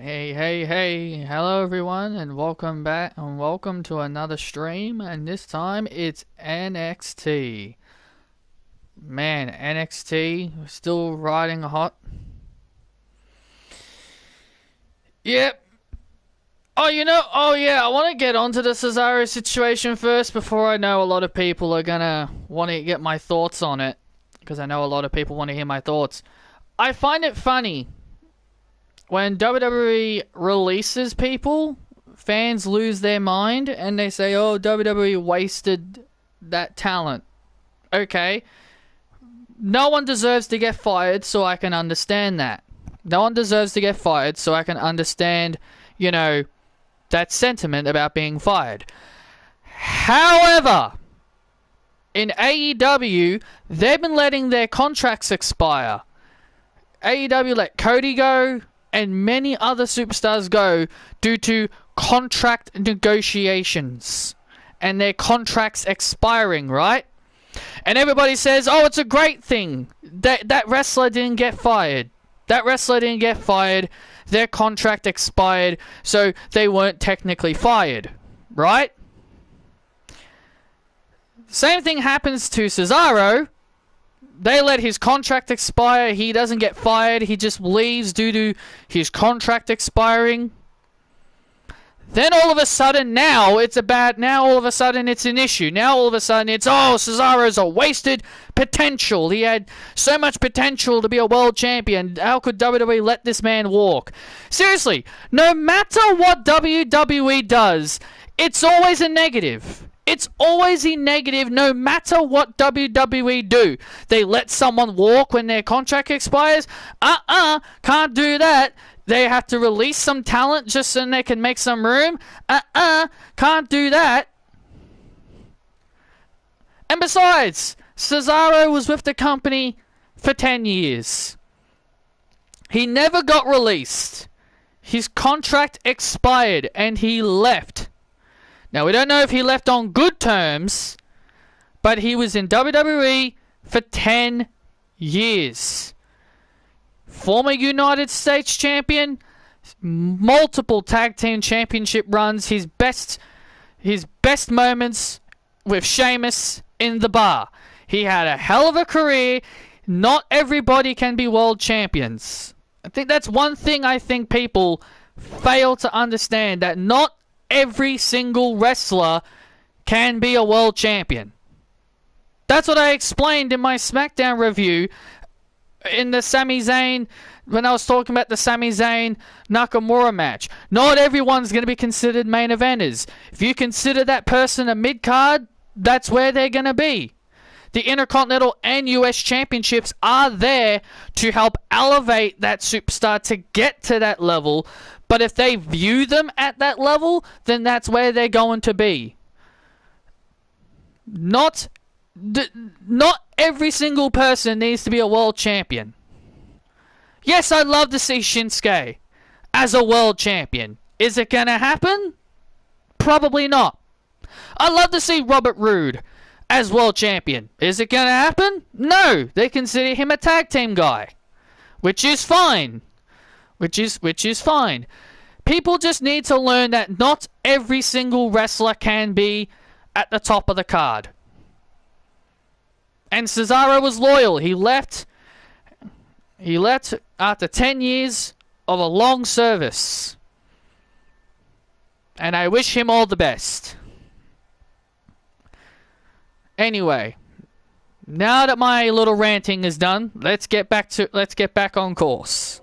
Hey, hello everyone, and welcome back, and welcome to another stream, and this time it's NXT. Man, NXT, still riding hot. Yep. Oh yeah, I want to get onto the Cesaro situation first before I know a lot of people are gonna want to get my thoughts on it, because I know a lot of people want to hear my thoughts. I find it funny when WWE releases people, fans lose their mind and they say, oh, WWE wasted that talent. Okay. No one deserves to get fired, so I can understand that. No one deserves to get fired, so I can understand, that sentiment about being fired. However, in AEW, they've been letting their contracts expire. AEW let Cody go, and many other superstars go due to contract negotiations and their contracts expiring, right? And everybody says, oh, it's a great thing that wrestler didn't get fired. That wrestler didn't get fired. Their contract expired, so they weren't technically fired, right? Same thing happens to Cesaro. They let his contract expire. He doesn't get fired. He just leaves due to his contract expiring. Then all of a sudden now it's an issue. Now all of a sudden it's, oh, Cesaro's a wasted potential. He had so much potential to be a world champion. How could WWE let this man walk? Seriously, no matter what WWE does, it's always a negative. It's always a negative no matter what WWE do. They let someone walk when their contract expires? Can't do that. They have to release some talent just so they can make some room? Can't do that. And besides, Cesaro was with the company for 10 years. He never got released. His contract expired and he left. Now, we don't know if he left on good terms, but he was in WWE for 10 years. Former United States champion, multiple tag team championship runs, his best moments with Sheamus in the bar. He had a hell of a career. Not everybody can be world champions. I think that's one thing I think people fail to understand, that not every single wrestler can be a world champion. That's what I explained in my SmackDown review in the Sami Zayn, when I was talking about the Sami Zayn Nakamura match. Not everyone's going to be considered main eventers. If you consider that person a mid-card, that's where they're going to be. The Intercontinental and US Championships are there to help elevate that superstar to get to that level. But if they view them at that level, then that's where they're going to be. Not every single person needs to be a world champion. Yes, I'd love to see Shinsuke as a world champion. Is it going to happen? Probably not. I'd love to see Robert Roode as world champion. Is it going to happen? No. They consider him a tag team guy, which is fine. Which is fine. People just need to learn that not every single wrestler can be at the top of the card. And Cesaro was loyal. He left after 10 years of a long service. And I wish him all the best. Anyway, now that my little ranting is done, let's get back on course.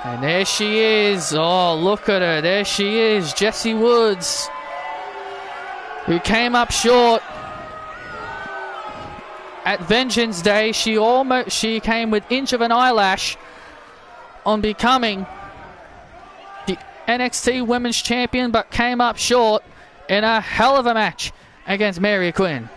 And there she is. Oh, look at her. There she is. Jessie Woods, who came up short at Vengeance Day. She came with inch of an eyelash on becoming the NXT Women's Champion, but came up short in a hell of a match against Mary Quinn.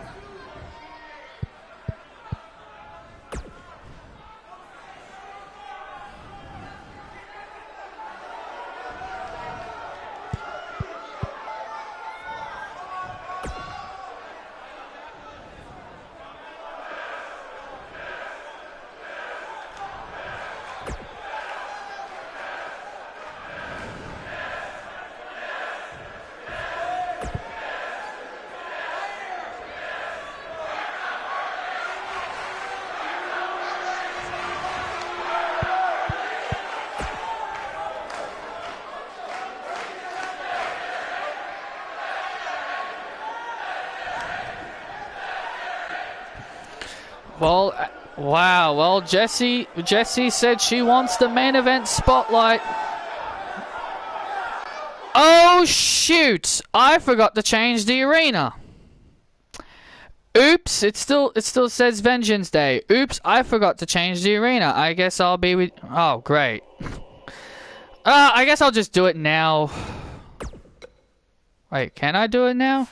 Wow, well, Jessie said she wants the main event spotlight. Oh, shoot! I forgot to change the arena. Oops, it still says Vengeance Day. Oops, I forgot to change the arena. I guess I'll be with... Oh, great. I guess I'll just do it now. Wait, can I do it now?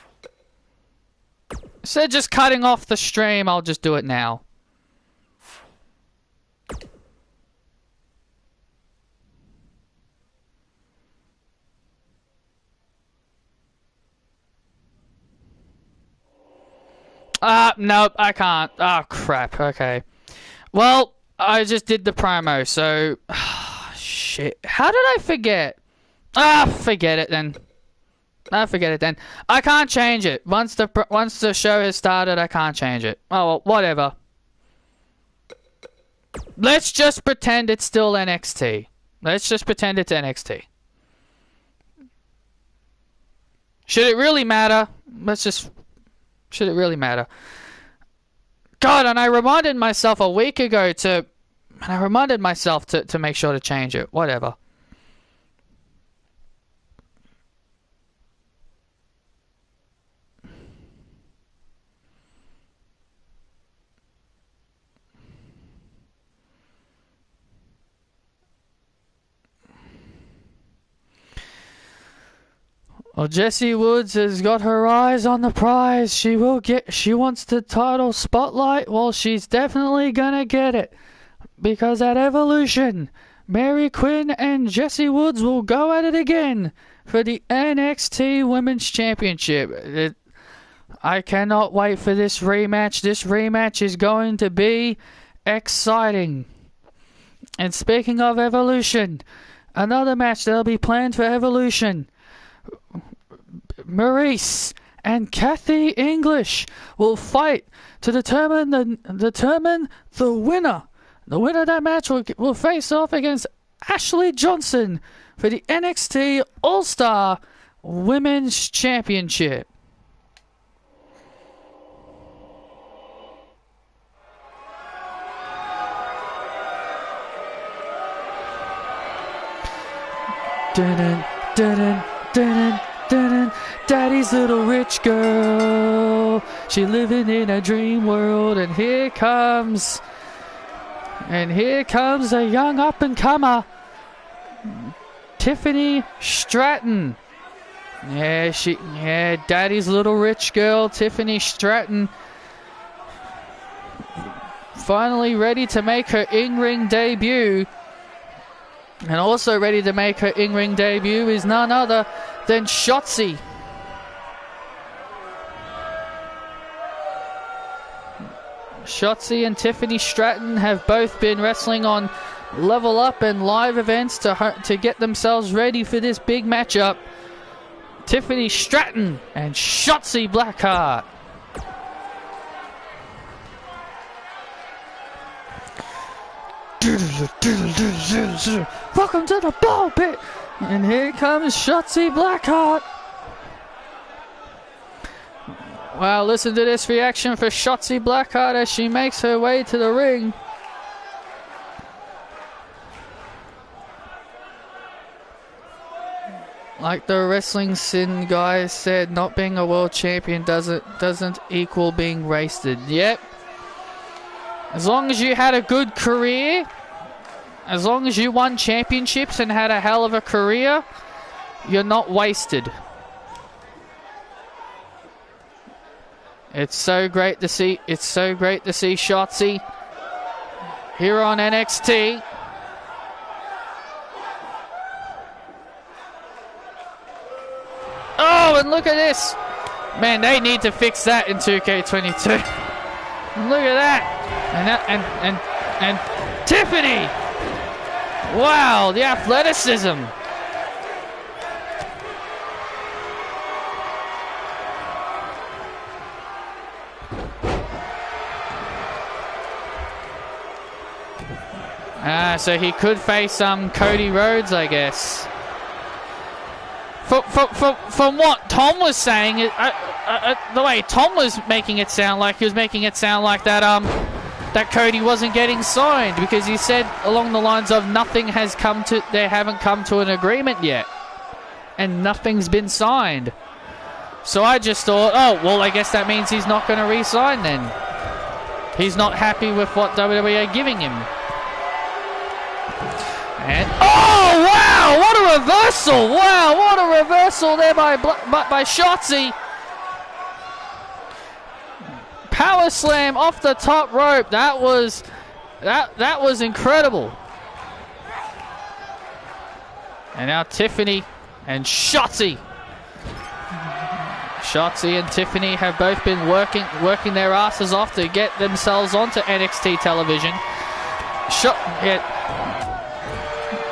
Instead of just cutting off the stream, I'll just do it now. Nope, I can't. Oh, crap. Okay. Well, I just did the promo, so... shit. How did I forget? Forget it then. Forget it then. I can't change it. Once the show has started, I can't change it. Oh, well, whatever. Let's just pretend it's still NXT. Let's just pretend it's NXT. Should it really matter? Should it really matter? God, and I reminded myself a week ago to make sure to change it. Whatever. Well, Jessie Woods has got her eyes on the prize. She wants the title spotlight. Well, she's definitely gonna get it. Because at Evolution, Mary Quinn and Jessie Woods will go at it again for the NXT Women's Championship. I cannot wait for this rematch. This rematch is going to be exciting. And speaking of Evolution, another match that'll be planned for Evolution. Maurice and Kathy English will fight to determine the winner. The winner of that match will face off against Ashley Johnson for the NXT All-Star Women's Championship. Dun dun dun dun. Daddy's little rich girl. She living in a dream world, and here comes a young up-and-comer, Tiffany Stratton. Yeah, Daddy's little rich girl, Tiffany Stratton, finally ready to make her in-ring debut. And also ready to make her in-ring debut is none other than Shotzi. Shotzi and Tiffany Stratton have both been wrestling on Level Up and live events to get themselves ready for this big matchup. Tiffany Stratton and Shotzi Blackheart. Welcome to the ball pit. And here comes Shotzi Blackheart. Wow, listen to this reaction for Shotzi Blackheart as she makes her way to the ring. Like the Wrestling Sin guy said, not being a world champion doesn't equal being wasted. Yep. As long as you had a good career, as long as you won championships and had a hell of a career, you're not wasted. It's so great to see. It's so great to see Shotzi here on NXT. Oh, and look at this. Man, they need to fix that in 2K22. Look at that. And Tiffany. Wow, the athleticism. So he could face Cody Rhodes, I guess. From what Tom was saying, the way Tom was making it sound like, he was making it sound like that that Cody wasn't getting signed, because he said along the lines of they haven't come to an agreement yet, and nothing's been signed. So I just thought, oh, well, I guess that means he's not going to re-sign then. He's not happy with what WWE are giving him. And oh, wow, what a reversal! Wow, what a reversal there by Shotzi. Power slam off the top rope. That was incredible. And now Tiffany and Shotzi. Shotzi and Tiffany have both been working their asses off to get themselves onto NXT television.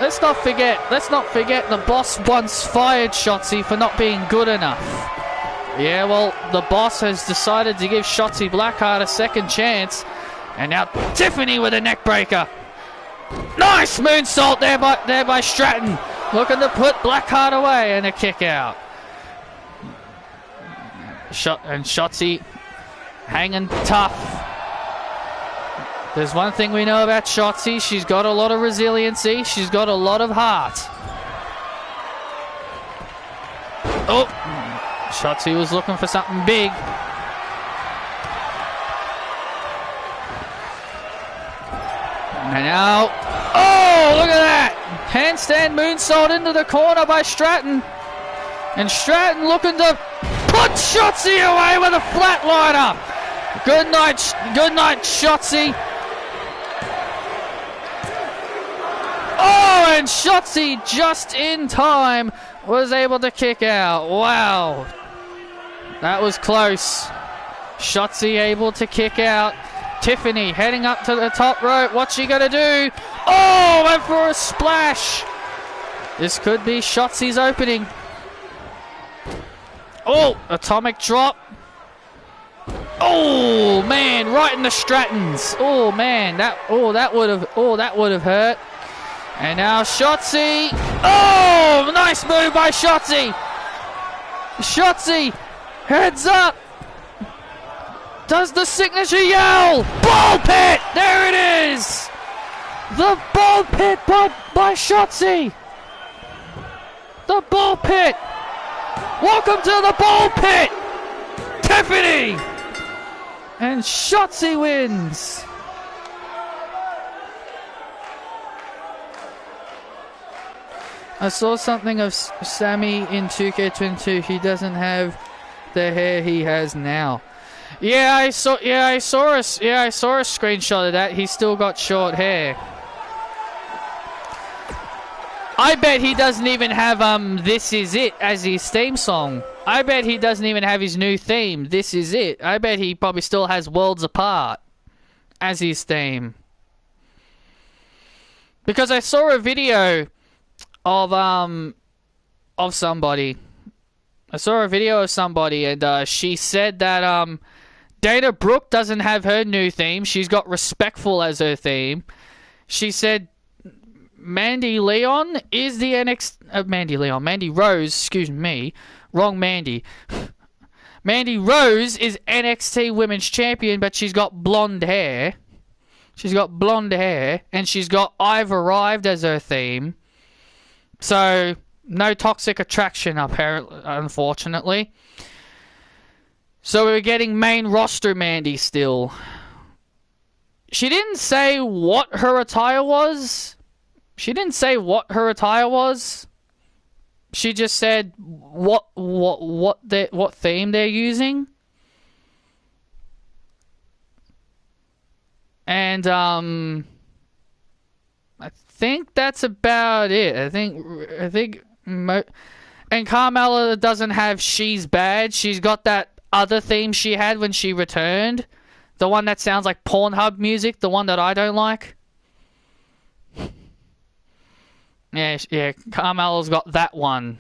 Let's not forget the boss once fired Shotzi for not being good enough. Yeah, well, the boss has decided to give Shotzi Blackheart a second chance. And now Tiffany with a neck breaker. Nice moonsault there by Stratton. Looking to put Blackheart away, and a kick out. And Shotzi hanging tough. There's one thing we know about Shotzi. She's got a lot of resiliency. She's got a lot of heart. Oh, Shotzi was looking for something big. And now, oh, look at that. Handstand moonsault into the corner by Stratton. And Stratton looking to put Shotzi away with a flatliner. Good night, Shotzi. Oh, and Shotzi just in time was able to kick out. Wow. That was close. Shotzi able to kick out. Tiffany heading up to the top rope. What's she gonna do? Oh, went for a splash. This could be Shotzi's opening. Oh, atomic drop. Oh man, right in the Strattons. Oh man, that would have hurt. And now Shotzi. Oh, nice move by Shotzi. Shotzi, heads up. Does the signature yell? Ball pit! There it is! The ball pit by Shotzi. The ball pit. Welcome to the ball pit, Tiffany. And Shotzi wins. I saw something of Sammy in 2K22. He doesn't have the hair he has now. Yeah, I saw a screenshot of that. He's still got short hair. I bet he doesn't even have This Is It as his theme song. I bet he doesn't even have his new theme, This Is It. I bet he probably still has Worlds Apart as his theme. Because I saw a video of somebody. I saw a video of somebody, and she said that Dana Brooke doesn't have her new theme. She's got Respectful as her theme. She said Mandy Leon is the Mandy Rose, excuse me. Wrong Mandy. Mandy Rose is NXT Women's Champion, but she's got blonde hair. She's got blonde hair, and she's got I've Arrived as her theme. So, no Toxic Attraction, apparently, unfortunately. So we're getting main roster Mandy still. She didn't say what her attire was. She just said what theme they're using. And I think that's about it. I think and Carmella doesn't have She's Bad. She's got that other theme she had when she returned. The one that sounds like Pornhub music, the one that I don't like. Yeah, Carmella's got that one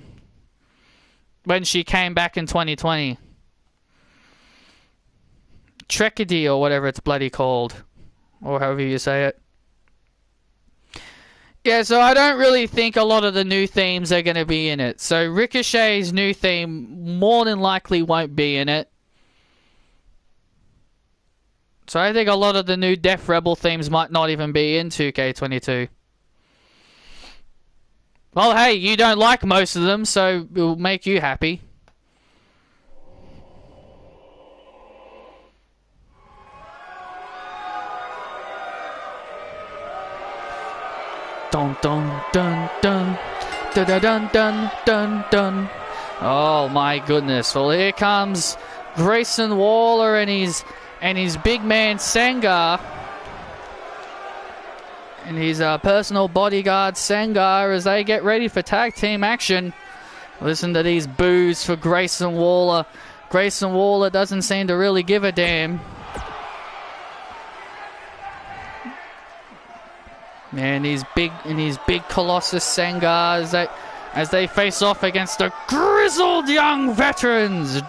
when she came back in 2020. Trekady or whatever it's bloody called. Or however you say it. Yeah, so I don't really think a lot of the new themes are going to be in it. So Ricochet's new theme more than likely won't be in it. So I think a lot of the new Death Rebel themes might not even be in 2K22. Well, hey, you don't like most of them, so it will make you happy. Dun dun dun dun dun dun dun dun dun dun. Oh my goodness! Well, here comes Grayson Waller and his big man Sangar. And his personal bodyguard Sangar as they get ready for tag team action. Listen to these boos for Grayson Waller. Grayson Waller doesn't seem to really give a damn. And his big Colossus Sangar as they face off against the grizzled young veterans.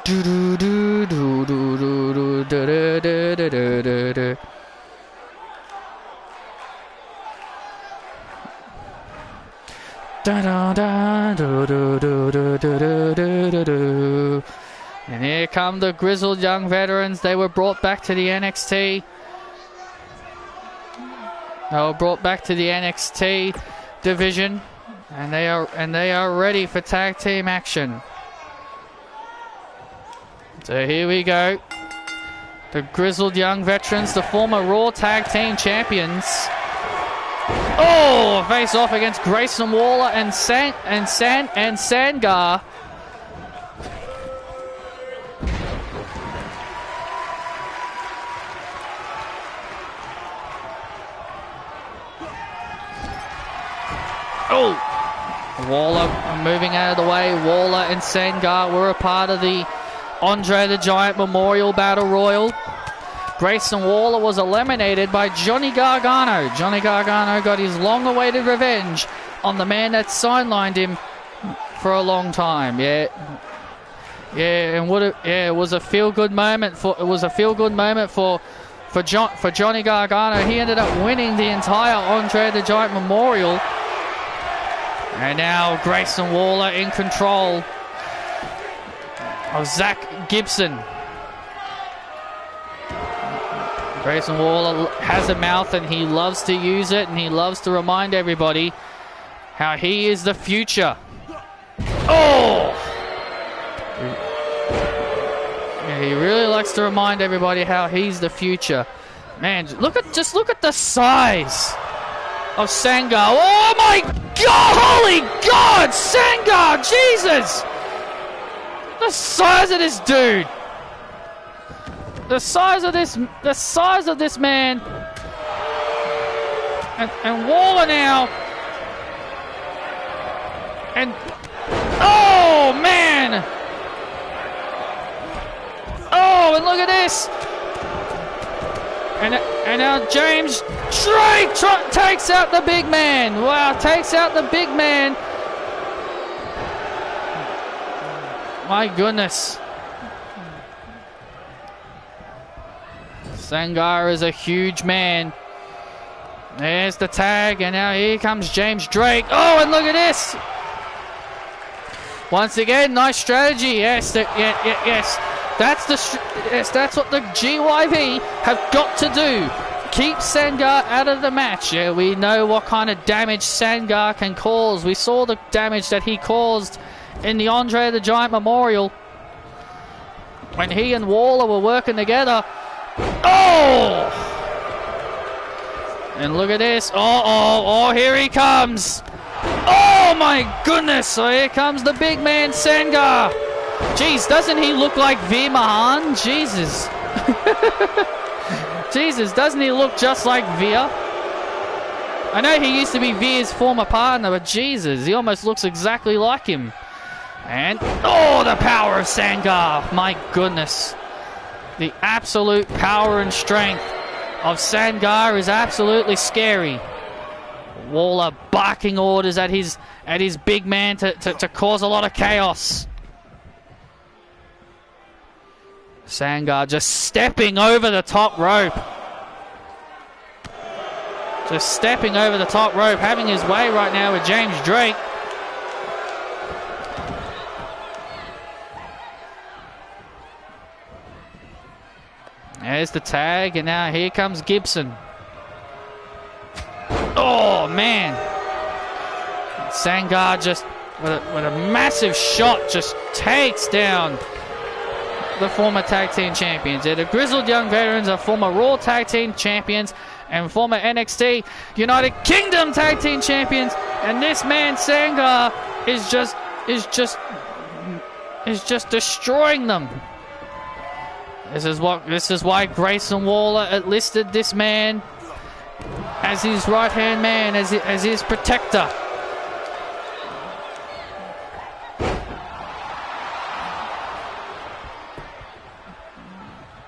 And here come the grizzled young veterans. They were brought back to the NXT. They were brought back to the NXT division, and they are ready for tag team action. So here we go. The grizzled young veterans, the former Raw Tag Team Champions. Oh, face off against Grayson Waller and Sangar. Oh, Waller moving out of the way. Waller and Sangar were a part of the Andre the Giant Memorial Battle Royal. Grayson Waller was eliminated by Johnny Gargano. Johnny Gargano got his long-awaited revenge on the man that sidelined him for a long time. Yeah, and it was a feel-good moment for Johnny Gargano. He ended up winning the entire Andre the Giant Memorial. And now Grayson Waller in control of Zach Gibson. Grayson Waller has a mouth and he loves to use it, and he loves to remind everybody how he is the future. Oh! Yeah, he really likes to remind everybody how he's the future. Man, just look at the size of Sangar. Oh my God! Holy God! Sangar! Jesus! The size of this dude! The size of this man, and Waller now, and oh man, oh, and look at this, and now James Drake takes out the big man. Wow, takes out the big man. My goodness. Sangar is a huge man. There's the tag, and now here comes James Drake. Oh, and look at this! Once again, nice strategy. Yes, yes. That's what the GYV have got to do. Keep Sangar out of the match. Yeah, we know what kind of damage Sangar can cause. We saw the damage that he caused in the Andre the Giant Memorial when he and Waller were working together. Oh! And look at this. Oh, here he comes. Oh my goodness. So here comes the big man, Sangar. Jeez, doesn't he look like Veer Mahan? Jesus. Jesus, doesn't he look just like Veer? I know he used to be Veer's former partner, but Jesus, he almost looks exactly like him. And, oh, the power of Sangar. My goodness. The absolute power and strength of Sangar is absolutely scary. Waller barking orders at his big man to cause a lot of chaos. Sangar just stepping over the top rope. Just stepping over the top rope, having his way right now with James Drake. there's the tag, and now here comes Gibson. Oh, man. Sangar just, with a massive shot, just takes down the former tag team champions. The Grizzled Young Veterans are former Raw tag team champions and former NXT United Kingdom tag team champions. And this man Sangar is just destroying them. This is why Grayson Waller enlisted this man as his right-hand man, as his protector.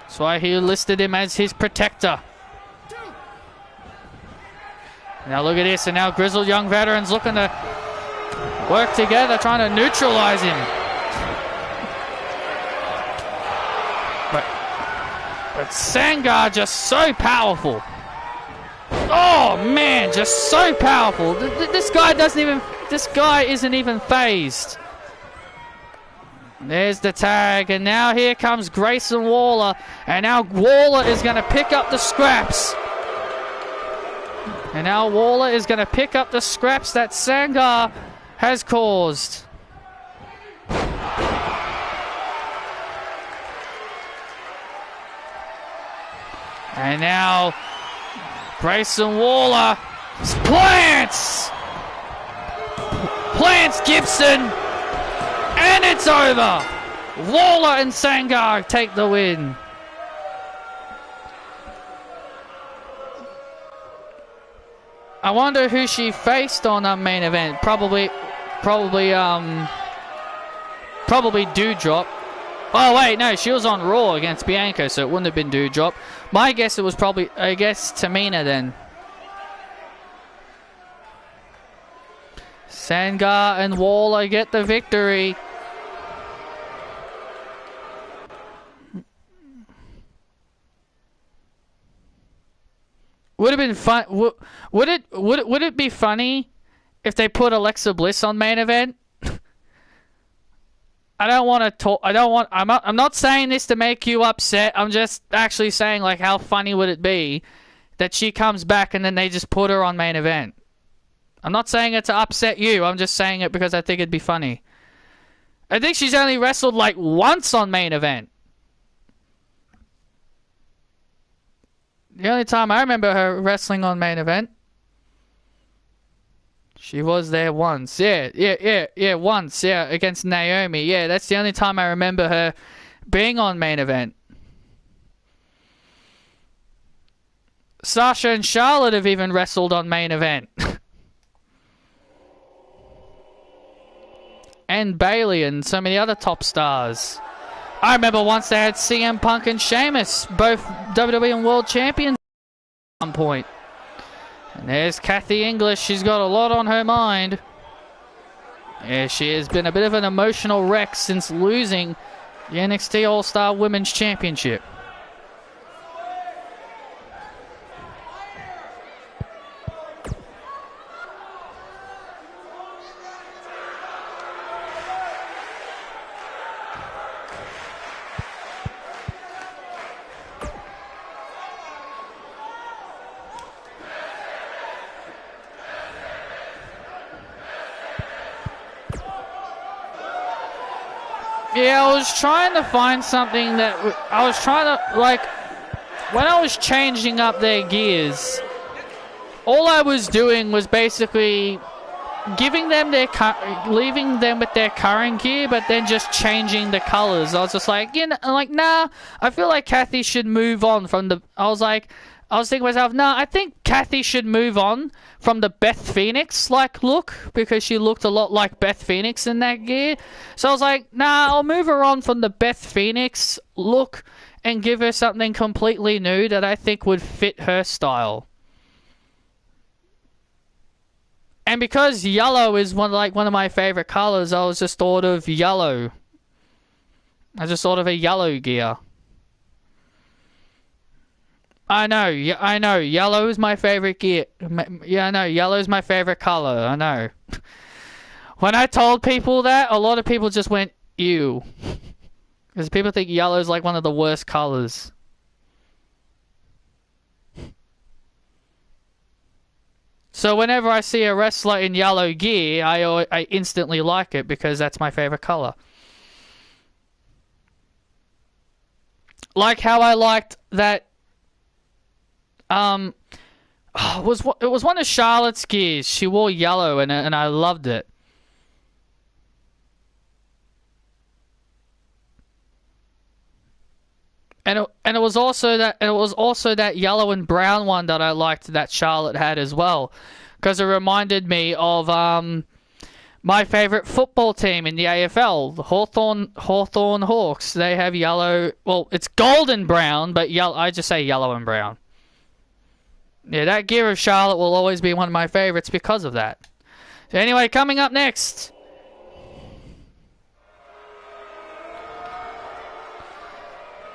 That's why he listed him as his protector. Now look at this, and now Grizzled Young Veterans looking to work together, trying to neutralize him. But Sangar just so powerful. Oh man, just so powerful. This guy isn't even phased. There's the tag, and now here comes Grayson Waller, and now Waller is going to pick up the scraps. And now Waller is going to pick up the scraps that Sangar has caused. And now Grayson Waller plants Gibson, and it's over. Waller and Sangar take the win. I wonder who she faced on our main event. Probably Doudrop. Oh wait, no, she was on Raw against Bianca, so it wouldn't have been Doudrop. My guess it was probably, I guess, Tamina then. Sangar and Waller get the victory. Would have been fun. Would it be funny if they put Alexa Bliss on main event? I don't want to talk. I'm not saying this to make you upset. I'm just actually saying, like, how funny would it be that she comes back and then they just put her on main event? I'm not saying it to upset you. I'm just saying it because I think it'd be funny. I think she's only wrestled like once on main event. The only time I remember her wrestling on main event. She was there once. Yeah, once. Yeah, against Naomi. Yeah, that's the only time I remember her being on main event. Sasha and Charlotte have even wrestled on main event. And Bayley and so many other top stars. I remember once they had CM Punk and Sheamus, both WWE and World Champions at one point. And there's Kathy English. She's got a lot on her mind. Yeah, she has been a bit of an emotional wreck since losing the NXT All-Star Women's Championship. Yeah, I was trying to find something that... I was trying to, like... When I was changing up their gears, all I was doing was basically giving them their... leaving them with their current gear, but then just changing the colors. I was just like, you know, like, nah, I feel like Kathy should move on from the... I was thinking to myself, nah, I think Kathy should move on from the Beth Phoenix-like look, because she looked a lot like Beth Phoenix in that gear. So I was like, nah, I'll move her on from the Beth Phoenix look and give her something completely new that I think would fit her style. And because yellow is one of my favorite colors, I was just thought of yellow. I just thought of a yellow gear. I know, yellow is my favorite gear. Yeah, I know, yellow is my favorite color, I know. When I told people that, a lot of people just went, ew. Because people think yellow is like one of the worst colors. So whenever I see a wrestler in yellow gear, I instantly like it because that's my favorite color. Like how I liked that. It was one of Charlotte's gears. She wore yellow and I loved it. And it was also that yellow and brown one that I liked that Charlotte had as well, because it reminded me of my favorite football team in the AFL, the Hawthorn Hawks. They have yellow. Well, it's golden brown, but yellow. I just say yellow and brown. Yeah, that gear of Charlotte will always be one of my favorites because of that. So anyway, coming up next.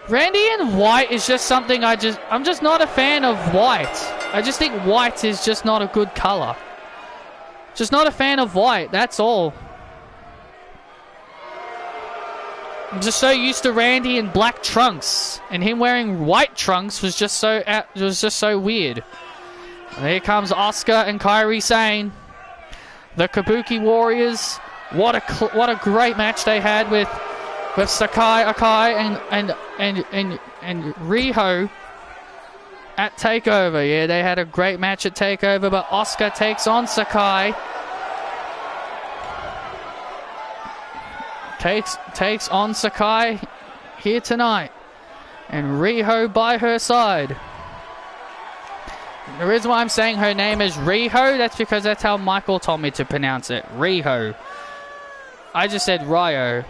Randy and white is just something I'm just not a fan of white. I just think white is just not a good color. Just not a fan of white, that's all. I'm just so used to Randy in black trunks, and him wearing white trunks was just so weird. And here comes Asuka and Kairi Sane, the Kabuki Warriors. What a great match they had with Sakai Akai and Riho at TakeOver. Yeah, they had a great match at TakeOver, but Asuka takes on Sakai. Takes on Sakai here tonight. And Riho by her side. The reason why I'm saying her name is Riho, that's because that's how Michael told me to pronounce it. Riho. I just said Ryo.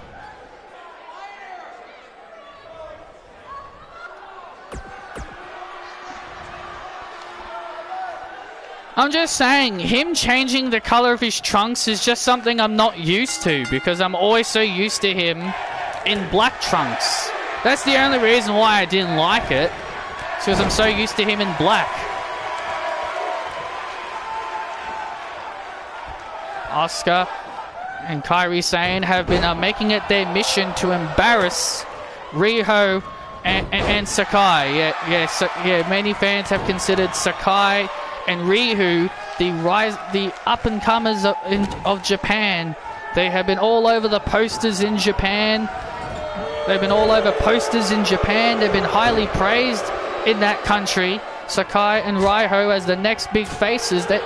I'm just saying, him changing the color of his trunks is just something I'm not used to, because I'm always so used to him in black trunks. That's the only reason why I didn't like it. It's because I'm so used to him in black. Asuka and Kairi Sane have been making it their mission to embarrass Riho and Sakai. Yeah, many fans have considered Sakai and Riho the up-and-comers of Japan. They have been all over the posters in Japan. They've been all over posters in Japan. They've been highly praised in that country. Sakai and Riho as the next big faces. That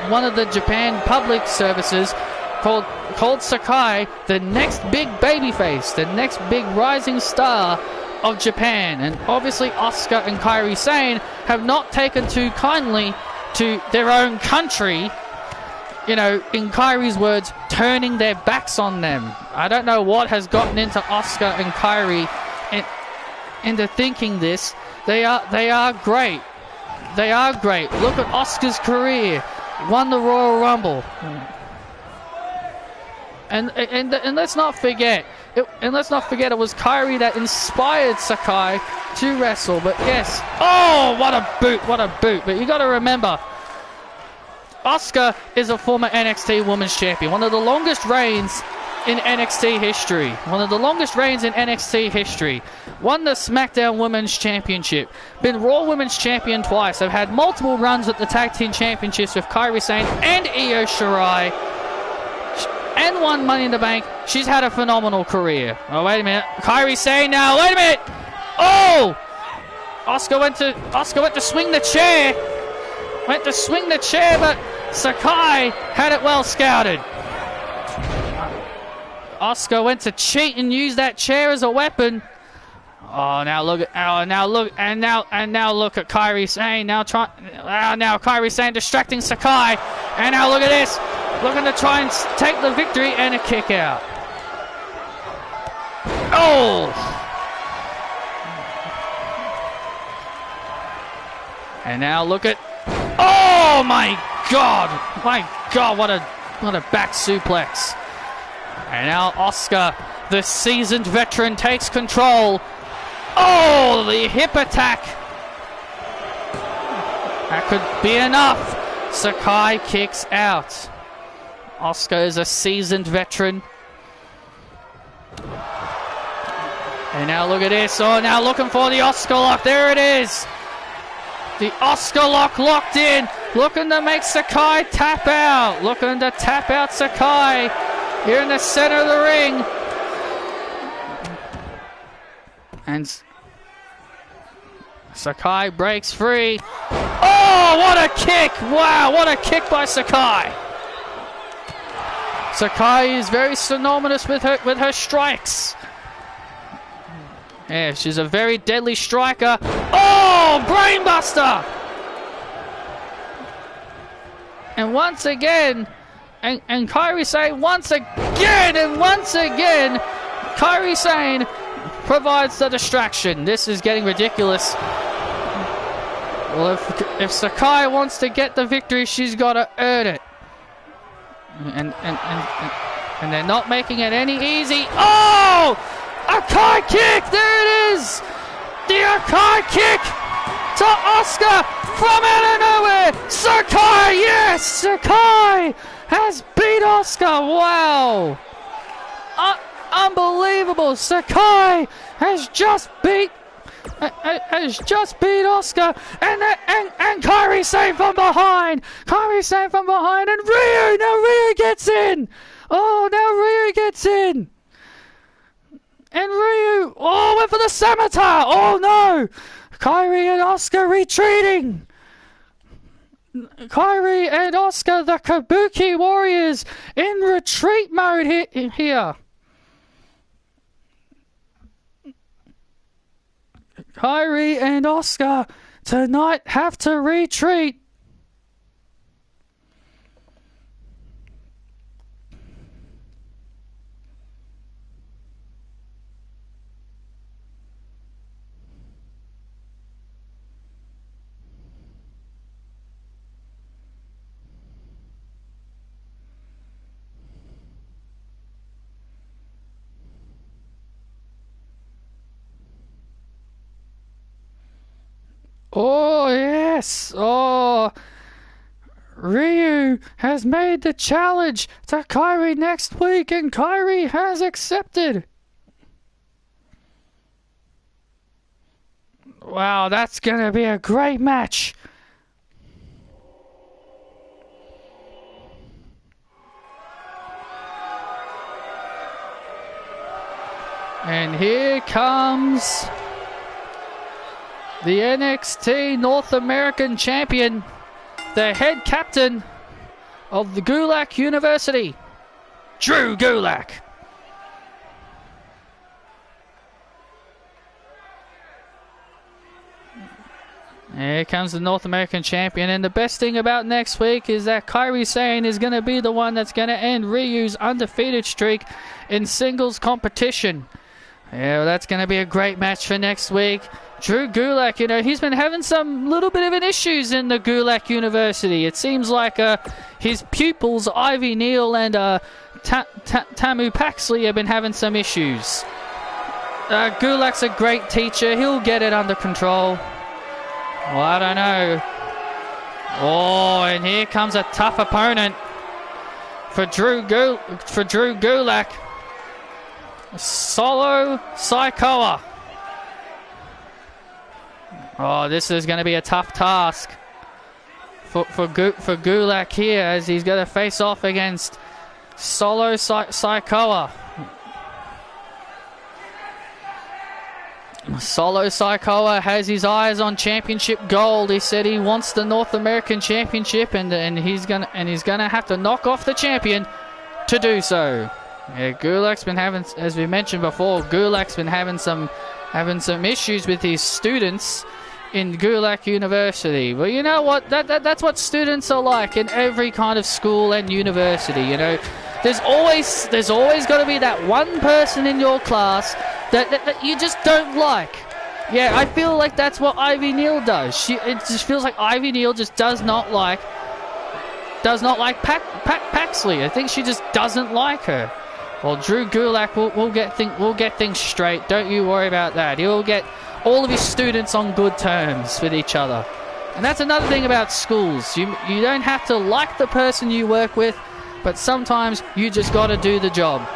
one of the Japan public services called Sakai the next big babyface, the next big rising star of Japan. And obviously Asuka and Kairi Sane have not taken too kindly to their own country, you know, in Kairi's words, turning their backs on them. I don't know what has gotten into Asuka and Kairi into thinking this. They are great. They are great. Look at Asuka's career. Won the Royal Rumble. And let's not forget. It was Kairi that inspired Sakai to wrestle. But yes, oh, what a boot! But you got to remember, Asuka is a former NXT Women's Champion, one of the longest reigns in NXT history. Won the SmackDown Women's Championship. Been Raw Women's Champion twice. Have had multiple runs at the Tag Team Championships with Kairi Sane and Io Shirai. And won Money in the Bank. She's had a phenomenal career. Oh, wait a minute. Kairi Sane now. Wait a minute. Oh! Asuka went to swing the chair. But Sakai had it well scouted. Asuka went to cheat and use that chair as a weapon. Oh, now look at Kairi Sane now Kairi Sane distracting Sakai, and now look at this, looking to try and take the victory and a kick out. Oh! And now look at, oh my God, what a back suplex. And now Asuka, the seasoned veteran, takes control. Oh, the hip attack. That could be enough. Sakai kicks out. Asuka is a seasoned veteran. And now look at this. Oh, now looking for the Asuka lock. There it is. The Asuka lock locked in. looking to make Sakai tap out. Looking to tap out Sakai here in the center of the ring. And Sakai breaks free. Oh, what a kick! Wow, what a kick by Sakai. Sakai is very synonymous with her strikes. Yeah, she's a very deadly striker. Oh, brainbuster! And once again, and Kairi Sane once again, Kairi Sane provides the distraction. This is getting ridiculous. Well, if Sakai wants to get the victory, she's got to earn it. And they're not making it any easy. Oh! Akai kick! There it is! The Akai kick to Asuka from out of nowhere! Sakai! Yes! Sakai has beat Asuka! Wow! Unbelievable! Sakai has just beat Asuka, and Kairi Sane from behind. Kairi Sane from behind, and Ryu. Now Ryu gets in. Oh, now Ryu gets in. And Ryu, went for the Scimitar. Oh no, Kairi and Asuka retreating. Kairi and Asuka, the Kabuki Warriors, in retreat mode here. Kairi and Asuka tonight have to retreat. Oh, yes. Oh, Ryu has made the challenge to Kairi next week, and Kairi has accepted. Wow, that's going to be a great match. And here comes the NXT North American Champion, the head captain of the Gulak University, Drew Gulak. Here comes the North American Champion, and the best thing about next week is that Kairi Sane is going to be the one that's going to end Ryu's undefeated streak in singles competition. Yeah, well, that's going to be a great match for next week. Drew Gulak, he's been having some little bit of an issues in the Gulak University. It seems like his pupils, Ivy Neal and Tamu Paxley, have been having some issues. Gulak's a great teacher. He'll get it under control. Well, I don't know. Oh, and here comes a tough opponent for Drew Gulak. Solo Sikoa. Oh, this is going to be a tough task for Gulak here, as he's going to face off against Solo Sikoa. Solo Sikoa has his eyes on championship gold. He said he wants the North American Championship, and he's gonna have to knock off the champion to do so. Yeah, Gulak's been having, as we mentioned before, Gulak's been having some issues with his students in Gulak University. Well, you know what? That's what students are like in every kind of school and university. There's always got to be that one person in your class that you just don't like. Yeah, I feel like that's what Ivy Neal does. It just feels like Ivy Neal just does not like Paxley. I think she just doesn't like her. Well, Drew Gulak will get things straight. Don't you worry about that. He'll get all of his students on good terms with each other. And that's another thing about schools. You don't have to like the person you work with, but sometimes you just got to do the job.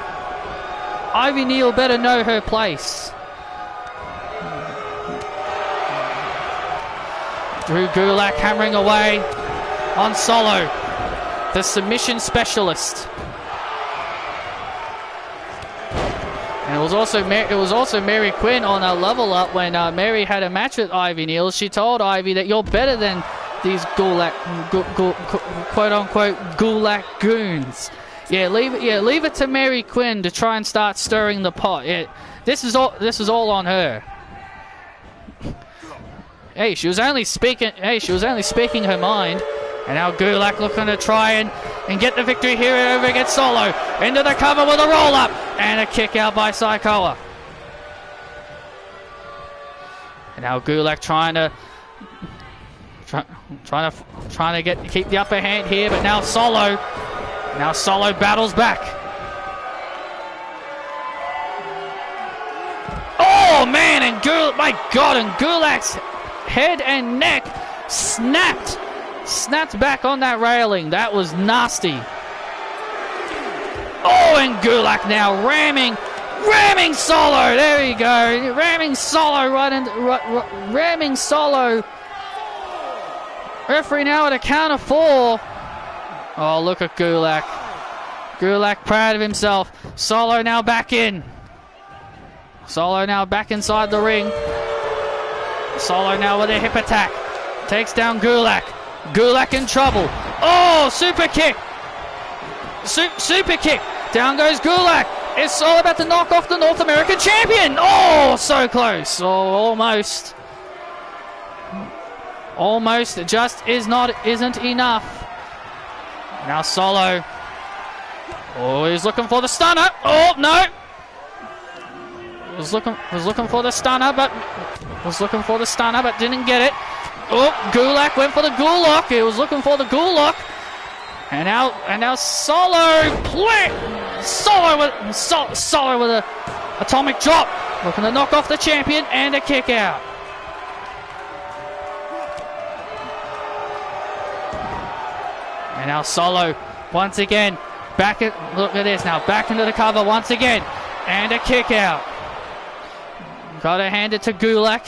Ivy Neal better know her place. Drew Gulak hammering away. on Solo, the submission specialist. And it was also Mary Quinn on a level up when Mary had a match with Ivy Neal. She told Ivy that you're better than these Gulak, quote unquote Gulak goons. Leave it to Mary Quinn to try and start stirring the pot. This is all on her. Hey, she was only speaking her mind. And now Gulak looking to try and get the victory here over against Solo. Into the cover with a roll-up. And a kick out by Saikawa. And now Gulak trying to keep the upper hand here. But now Solo battles back. Oh, man. And Gulak's head and neck snapped back on that railing. That was nasty. Oh, and Gulak now ramming Solo. There you go. Ramming Solo ramming Solo. Referee now at a count of 4. Oh, look at Gulak. Gulak proud of himself. Solo now back in. Solo now back inside the ring. Solo now with a hip attack. Takes down Gulak. Gulak in trouble. Oh, super kick. Super kick. Down goes Gulak. It's all about to knock off the North American champion. Oh, so close. Oh, almost. Almost. It just isn't enough. Now Solo. Oh, he's looking for the stunner. Oh, no. Was looking for the stunner, but didn't get it. Oh, Gulak went for the Gulak. He was looking for the Gulak. And now Solo with a atomic drop. Looking to knock off the champion and a kick out. And now Solo once again look at this now, back into the cover once again. And a kick out. Gotta hand it to Gulak.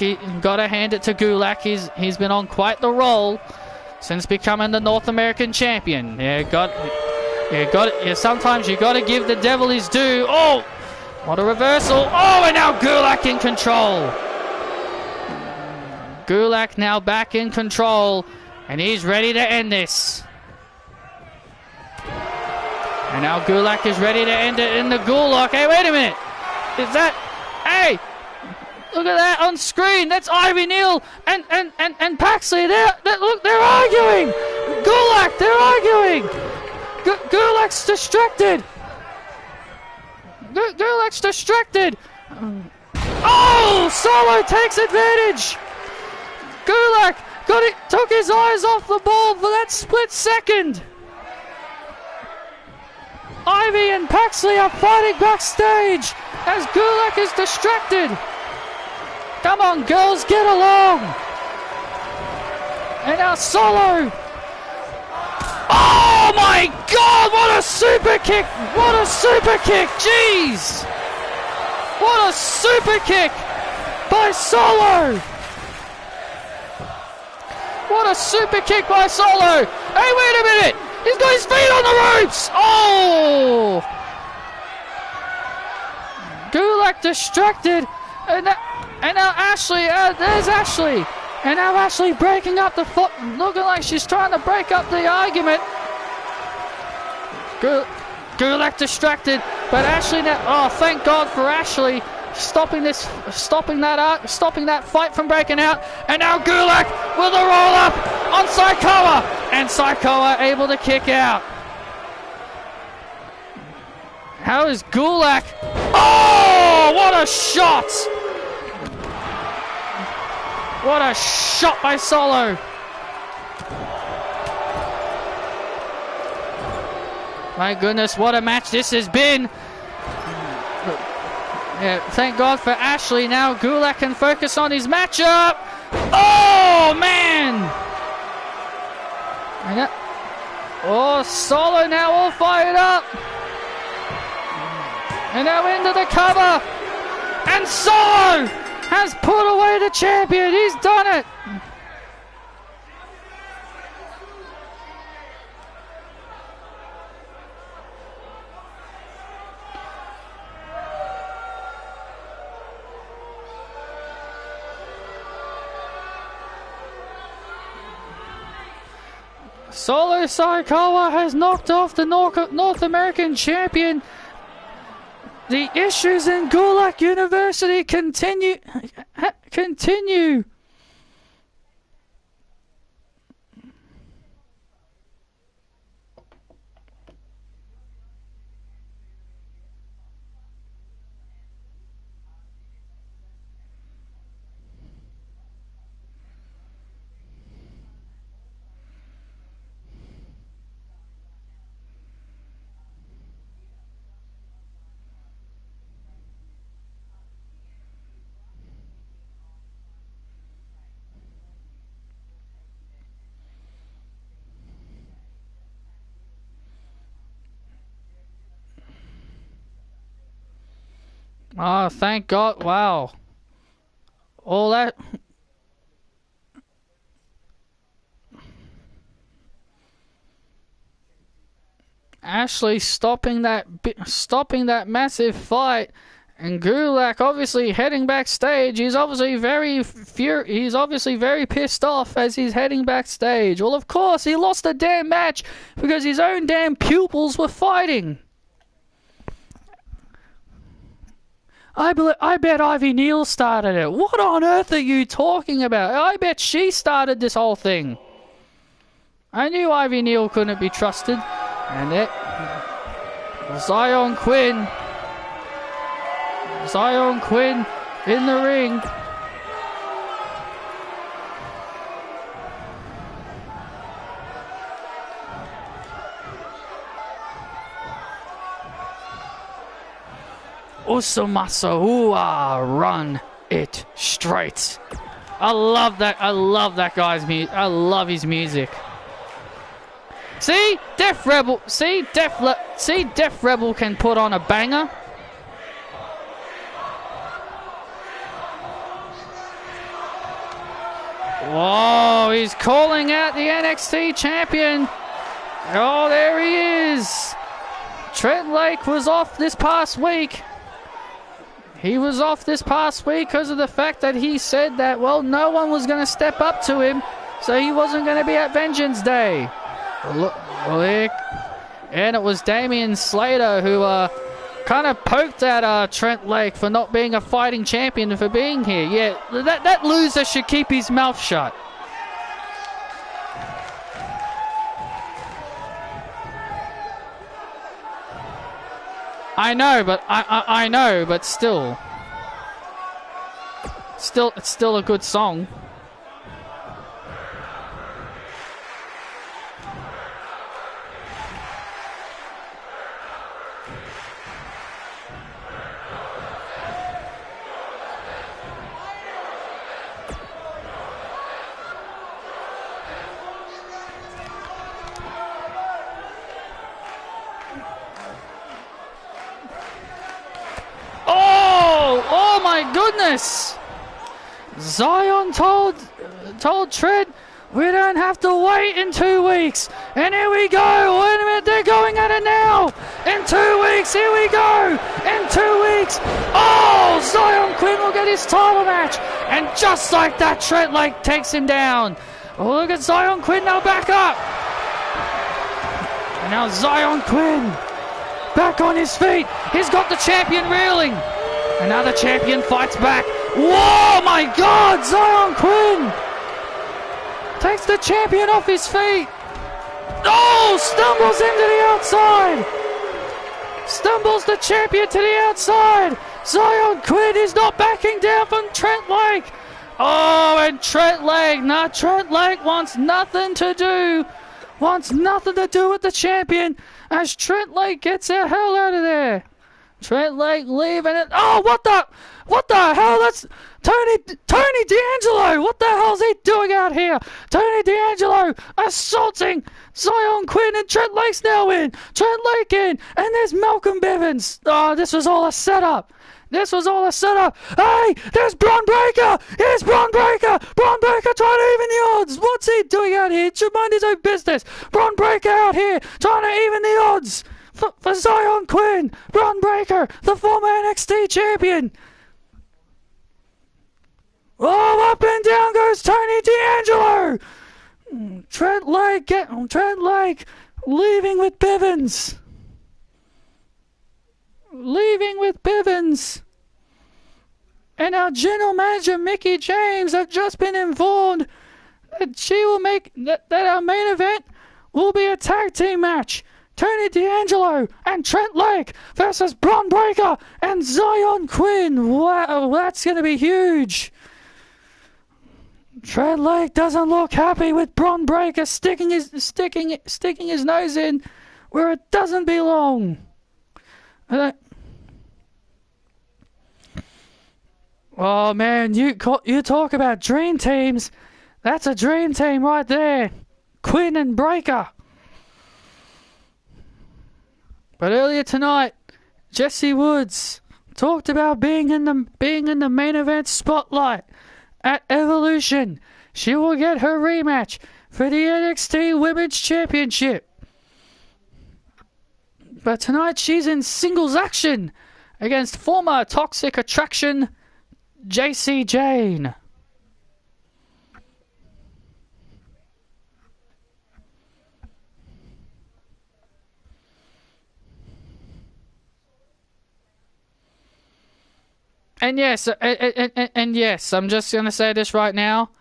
He's been on quite the roll since becoming the North American champion. Sometimes you gotta give the devil his due. Oh, what a reversal. Oh, and now Gulak in control. Gulak now back in control, and he's ready to end this. And now Gulak is ready to end it in the Gulak. Hey, wait a minute. Is that... Hey! Look at that on screen. That's Ivy Neal and Paxley. Look, they're arguing. Gulak, they're arguing. Gulak's distracted. Gulak's distracted. Oh, Solo takes advantage. Gulak took his eyes off the ball for that split second. Ivy and Paxley are fighting backstage as Gulak is distracted. Come on, girls, get along. And now Solo. Oh my God, what a super kick. What a super kick, jeez. What a super kick by Solo. What a super kick by Solo. Hey, wait a minute. He's got his feet on the ropes. Oh. Gulak distracted. And now Ashley, there's Ashley. And now Ashley breaking up the foot, looking like she's trying to break up the argument. Gulak distracted, but Ashley now, oh, thank God for Ashley stopping that fight from breaking out. And now Gulak with a roll up on Saikawa. And Saikawa able to kick out. How is Gulak? Oh, what a shot! What a shot by Solo. My goodness, what a match this has been. Yeah, thank God for Ashley. Now Gulak can focus on his matchup. Oh, man. Oh, Solo now all fired up. And now into the cover. And Solo has put away the champion. He's done it. Solo Sikoa has knocked off the North American champion. The issues in Gulak University continue. Oh, thank God. Wow. All that. Ashley stopping that massive fight, and Gulak obviously heading backstage. He's obviously very pissed off as he's heading backstage. Well, of course, he lost the damn match because his own damn pupils were fighting. I bet Ivy Neal started it. What on earth are you talking about? I bet she started this whole thing. I knew Ivy Neal couldn't be trusted. And it... Xyon Quinn in the ring. Usumasa Ua, run it straight. I love that guy's music. I love his music. See, Def Rebel can put on a banger. Whoa, he's calling out the NXT champion. Oh, there he is. Trent Lake was off this past week. He was off this past week because of the fact that he said that, well, no one was going to step up to him, so he wasn't going to be at Vengeance Day. And it was Damian Slater who kind of poked at Trent Lake for not being a fighting champion and for being here. Yeah, that loser should keep his mouth shut. I know, but still, it's still a good song. Oh my goodness! Xyon told Trent, we don't have to wait in 2 weeks. And here we go. Wait a minute, they're going at it now. In 2 weeks, here we go. In 2 weeks. Oh, Xyon Quinn will get his title match. And just like that, Trent Lake takes him down. Oh, look at Xyon Quinn now back up. And now Xyon Quinn back on his feet. He's got the champion reeling. And now the champion fights back. Whoa, my God! Xyon Quinn takes the champion off his feet. Oh, stumbles into the outside. Stumbles the champion to the outside. Xyon Quinn is not backing down from Trent Lake. Oh, and Trent Lake. Now Trent Lake wants nothing to do with the champion as Trent Lake gets the hell out of there. Trent Lake leaving it. Oh, what the hell? That's Tony D'Angelo. What the hell's he doing out here? Tony D'Angelo assaulting Xyon Quinn, and Trent Lake's now in. Trent Lake in, and there's Malcolm Bivens. Oh, this was all a setup. Hey, there's Bron Breakker. Here's Bron Breakker. Bron Breakker trying to even the odds. What's he doing out here? He should mind his own business. Bron Breakker out here trying to even the odds. For Xyon Quinn, Bron Breakker, the former NXT champion. Oh, up and down goes Tony D'Angelo. Trent Lake leaving with Bivens. Leaving with Bivens. And our general manager, Mickie James, have just been informed that she will that our main event will be a tag team match. Tony D'Angelo and Trent Lake versus Bron Breakker and Xyon Quinn. Wow, that's going to be huge. Trent Lake doesn't look happy with Bron Breakker sticking his nose in where it doesn't belong. Oh man, you talk about dream teams. That's a dream team right there. Quinn and Breakker. But earlier tonight, Jesse Woods talked about being in the main event spotlight at Evolution. She will get her rematch for the NXT Women's Championship. But tonight she's in singles action against former Toxic Attraction JC Jane. And yes, I'm just going to say this right now.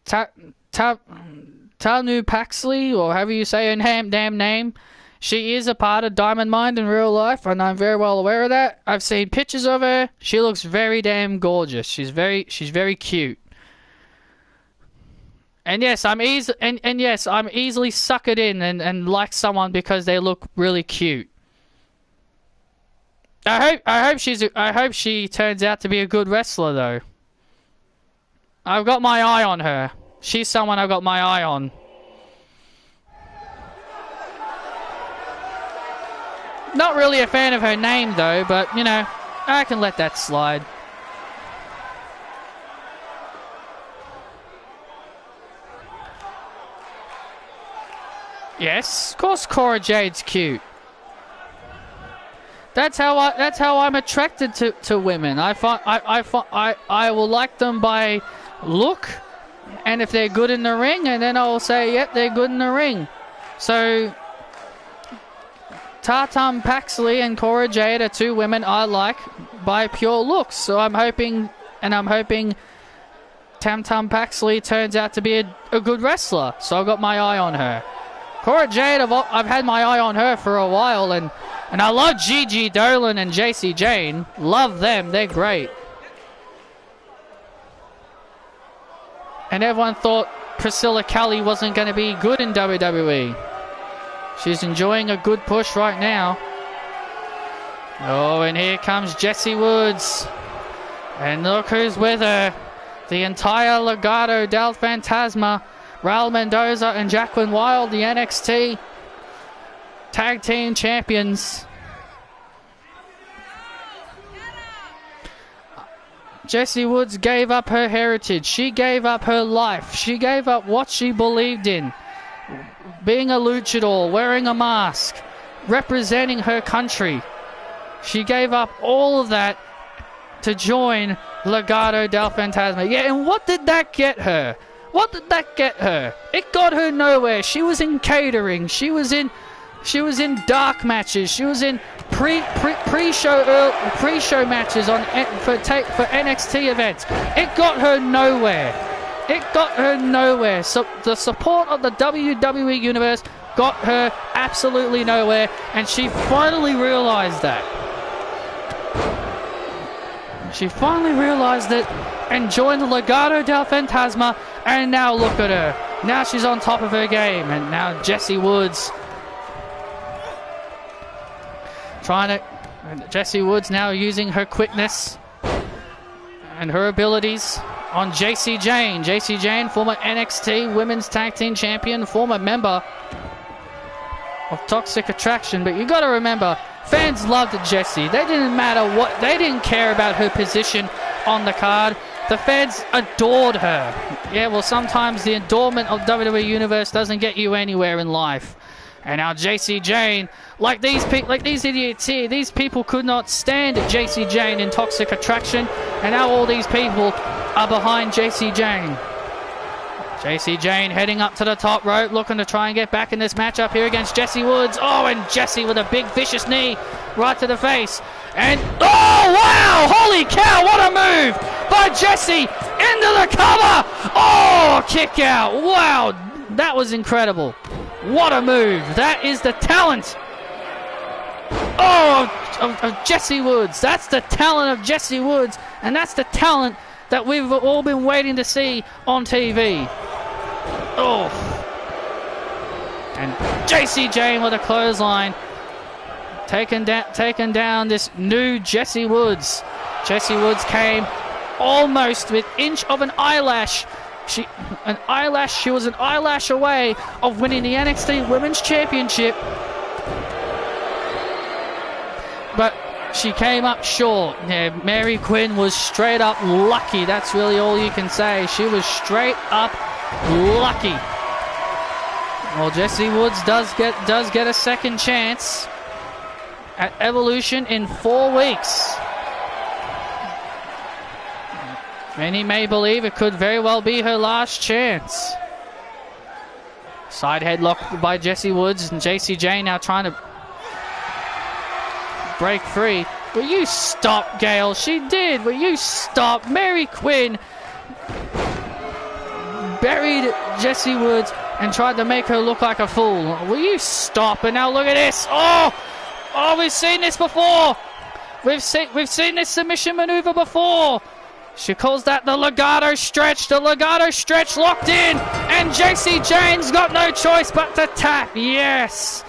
Tanu Paxley, or however you say her damn name, she is a part of Diamond Mine in real life, and I'm very well aware of that. I've seen pictures of her. She looks very damn gorgeous. She's very cute. And yes, I'm easily suckered in and like someone because they look really cute. I hope she turns out to be a good wrestler though. I've got my eye on her. She's someone I've got my eye on. Not really a fan of her name though, but you know, I can let that slide. Yes, of course Cora Jade's cute. That's how I'm attracted to women. I will like them by look, and if they're good in the ring, and then I will say, yep, they're good in the ring. So Tatum Paxley and Cora Jade are two women I like by pure looks. So I'm hoping Tam Paxley turns out to be a good wrestler. So I've got my eye on her. Cora Jade, I've had my eye on her for a while, and I love Gigi Dolan and JC Jane. Love them. They're great. And everyone thought Priscilla Kelly wasn't going to be good in WWE. She's enjoying a good push right now. Oh, and here comes Jesse Woods. And look who's with her. The entire Legado del Fantasma. Raul Mendoza and Jacqueline Wilde, the NXT Tag Team Champions. Jesse Woods gave up her heritage. She gave up her life. She gave up what she believed in. Being a luchador, wearing a mask, representing her country. She gave up all of that to join Legado del Fantasma. Yeah, and what did that get her? What did that get her? It got her nowhere. She was in catering. She was in dark matches. She was in pre-show matches for NXT events. It got her nowhere. It got her nowhere. So the support of the WWE universe got her absolutely nowhere, and she finally realized that. She finally realized it and joined the Legado del Fantasma, and now look at her. Now she's on top of her game, and now Jesse Woods Jesse Woods now using her quickness and her abilities on JC Jane. JC Jane, former NXT Women's Tag Team Champion, former member of Toxic Attraction. But you got to remember, fans loved Jessie. They didn't care about her position on the card. The fans adored her. Yeah, well, sometimes the adornment of WWE Universe doesn't get you anywhere in life. And now JC Jane, like these idiots here, these people could not stand JC Jane in Toxic Attraction, and now all these people are behind JC Jane. JC Jane heading up to the top rope, looking to try and get back in this matchup here against Jessie Woods. Oh, and Jessie with a big vicious knee right to the face. And, oh, wow! Holy cow, what a move by Jessie into the cover! Oh, kick out. Wow, that was incredible. What a move. That is the talent. Oh, of Jessie Woods. That's the talent of Jessie Woods. And that's the talent that we've all been waiting to see on TV. Oh. And JC Jane with a clothesline. Taking down this new Jessie Woods. Jessie Woods came almost with inch of an eyelash. She was an eyelash away of winning the NXT Women's Championship. But she came up short. Yeah, Mary Quinn was straight up lucky. That's really all you can say. She was straight up lucky. Well, Jessie Woods does get a second chance at Evolution in 4 weeks. Many may believe it could very well be her last chance. Side headlock by Jessie Woods, and JC Jane now trying to break free. Will you stop, Gail? She did. Will you stop? Mary Quinn buried Jessie Woods and tried to make her look like a fool. Will you stop? And now look at this. Oh, we've seen this before. We've seen this submission maneuver before. She calls that the legato stretch. The legato stretch locked in. And JC Jane's got no choice but to tap. Yes.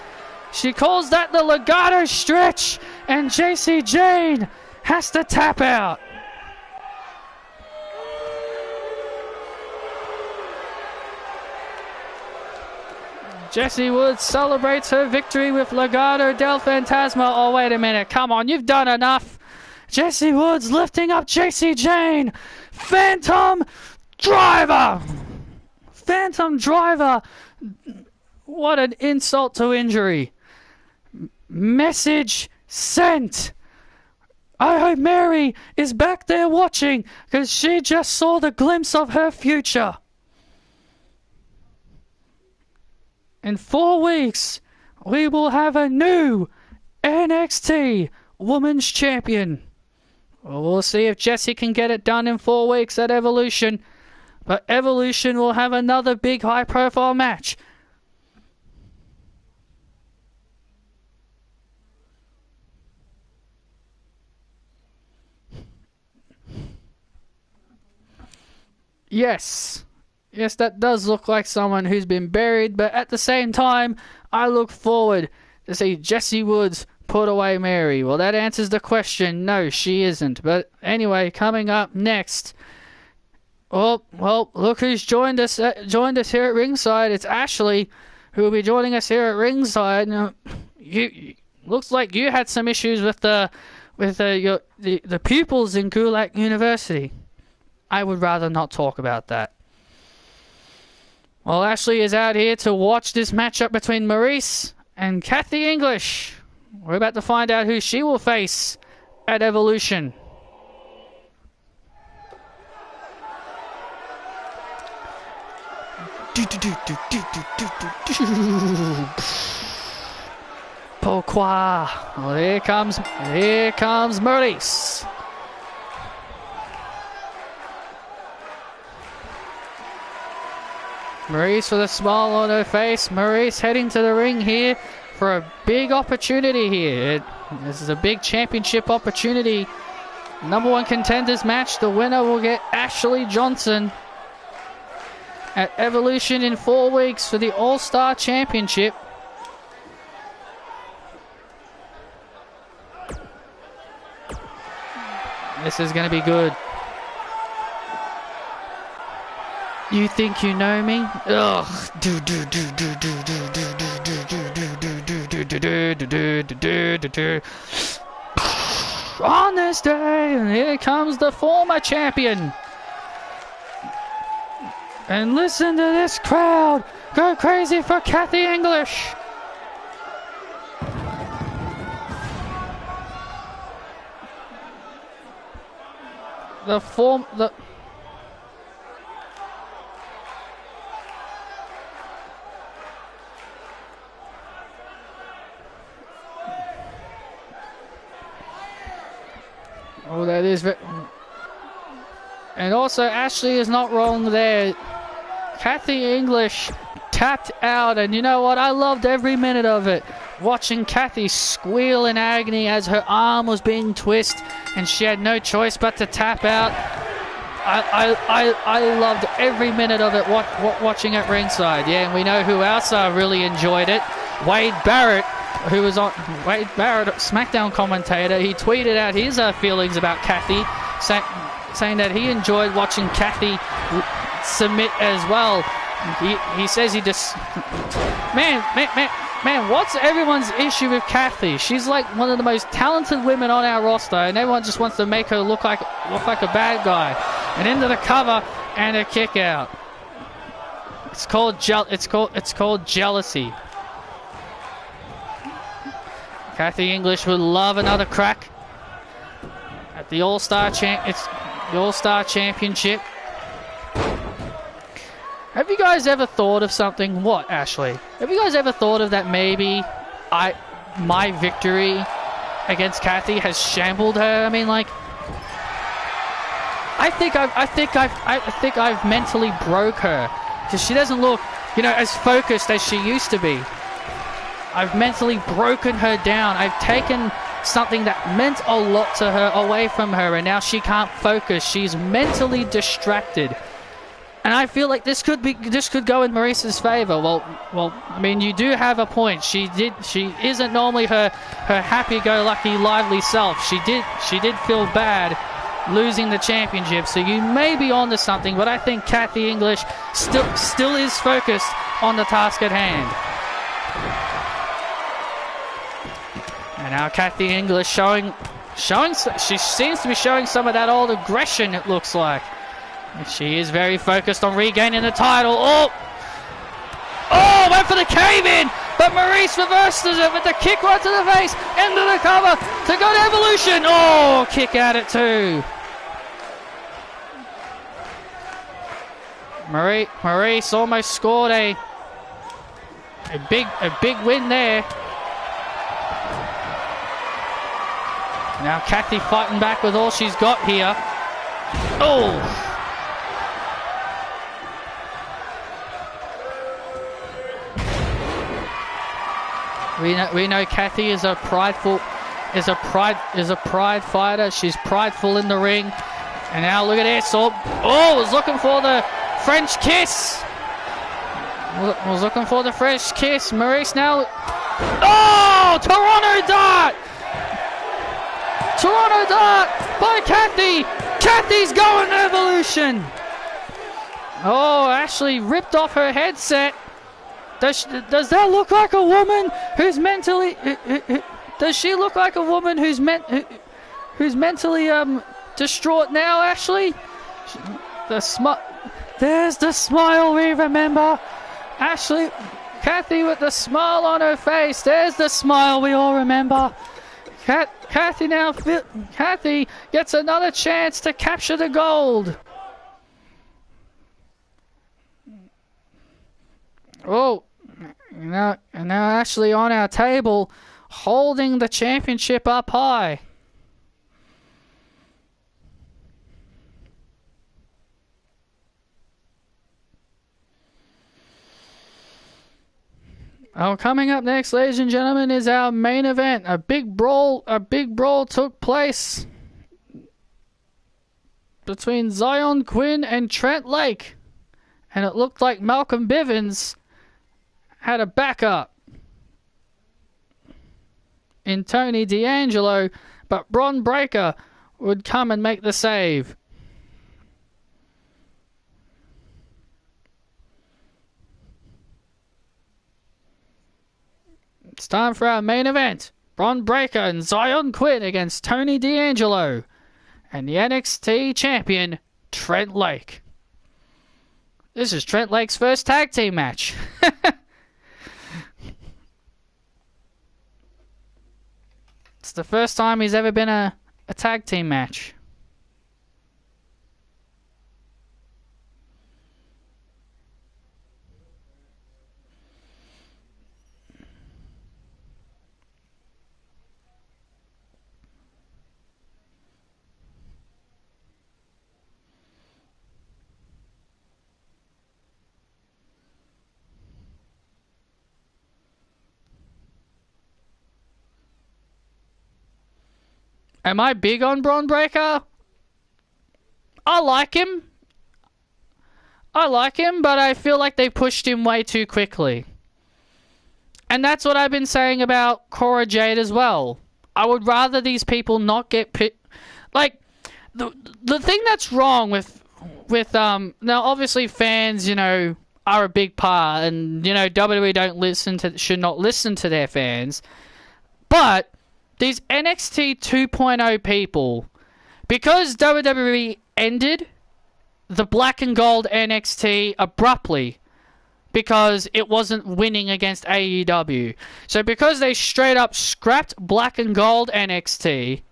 She calls that the legato stretch. And JC Jane has to tap out. Jessie Woods celebrates her victory with Legado del Fantasma. Oh, wait a minute. Come on, you've done enough. Jessie Woods lifting up JC Jane. Phantom Driver. Phantom Driver. What an insult to injury. Message sent. I hope Mary is back there watching because she just saw the glimpse of her future. In 4 weeks, we will have a new NXT Women's Champion. We'll see if Jessie can get it done in 4 weeks at Evolution. But Evolution will have another big high-profile match. Yes. Yes, that does look like someone who's been buried, but at the same time, I look forward to see Jessie Woods put away Mary. Well, that answers the question. No, she isn't. But anyway, coming up next. Oh, well, look who's joined us here at ringside. It's Ashley, who will be joining us here at ringside. Now, looks like you had some issues with the pupils in Gulak University. I would rather not talk about that. Well, Ashley is out here to watch this matchup between Maurice and Kathy English. We're about to find out who she will face at Evolution. Pourquoi? Well, here comes Maurice. Maurice with a smile on her face. Maurice heading to the ring here for a big opportunity here. This is a big championship opportunity. Number 1 contenders match. The winner will get Ashley Johnson at Evolution in 4 weeks for the All-Star Championship. This is going to be good. You think you know me? Ugh. On this day, and here comes the former champion. And listen to this crowd go crazy for Kathy English. Oh, that is very... And also, Ashley is not wrong there. Kathy English tapped out, and you know what? I loved every minute of it. Watching Kathy squeal in agony as her arm was being twisted, and she had no choice but to tap out. I loved every minute of it watching at ringside. Yeah, and we know who else really enjoyed it. Wade Barrett, who was on SmackDown commentator. He tweeted out his feelings about Kathy, saying that he enjoyed watching Kathy submit as well. He says he just... Man, what's everyone's issue with Kathy? She's like one of the most talented women on our roster, and everyone just wants to make her look like a bad guy. And into the cover and a kick out. It's called jealousy. Kathy English would love another crack at the All-Star Championship. Have you guys ever thought of something? What, Ashley? Have you guys ever thought of that maybe my victory against Kathy has shambled her? I mean, like, I think I've mentally broke her because she doesn't look, as focused as she used to be. I've mentally broken her down. I've taken something that meant a lot to her away from her, and now she can't focus. She's mentally distracted. And I feel like this could go in Maurice's favor. Well, I mean, you do have a point. She isn't normally her happy-go-lucky, lively self. She did feel bad losing the championship, so you may be onto something. But I think Kathy English still is focused on the task at hand. And now Kathy English showing she seems to be showing some of that old aggression. It looks like. She is very focused on regaining the title. Oh, went for the cave-in, but Maurice reverses it with the kick right to the face, into the cover to go to Evolution. Oh, kick at it too. Maurice almost scored a big win there. Now Kathy fighting back with all she's got here. Oh. We know Kathy is a pride fighter. She's prideful in the ring. And now look at this. Was looking for the French kiss. Was looking for the French kiss. Maurice now. Oh, Toronto Dart. Toronto Dart by Kathy. Kathy's going to Evolution. Oh, Ashley ripped off her headset. Does that look like a woman who's mentally... Does she look like a woman who's mentally distraught now, Ashley? There's the smile we remember. Ashley, Kathy with the smile on her face. There's the smile we all remember. Kathy gets another chance to capture the gold. Oh, and now Ashley on our table, holding the championship up high. Oh, coming up next, ladies and gentlemen, is our main event. A big brawl took place between Xyon, Quinn, and Trent Lake, and it looked like Malcolm Bivens had a backup in Tony D'Angelo, but Bron Breakker would come and make the save. It's time for our main event. Bron Breakker and Xyon Quinn against Tony D'Angelo and the NXT champion, Trent Lake. This is Trent Lake's first tag team match. It's the first time he's ever been a tag team match. Am I big on Braun Breaker? I like him. But I feel like they pushed him way too quickly. And that's what I've been saying about Cora Jade as well. I would rather these people not get like, the thing that's wrong with now obviously fans, you know, are a big part, and, you know, WWE should not listen to their fans. But these NXT 2.0 people, because WWE ended the black and gold NXT abruptly because it wasn't winning against AEW. So because they straight up scrapped black and gold NXT,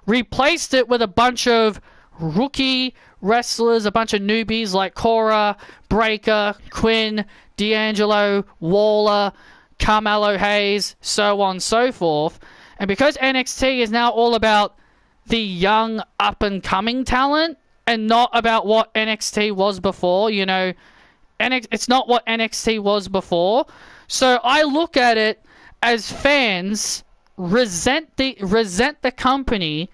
replaced it with a bunch of rookie wrestlers, a bunch of newbies like Cora, Breaker, Quinn, D'Angelo, Waller, Carmelo Hayes, so on and so forth. And because NXT is now all about the young up-and-coming talent and not about what NXT was before, you know, it's not what NXT was before. So I look at it as fans resent the company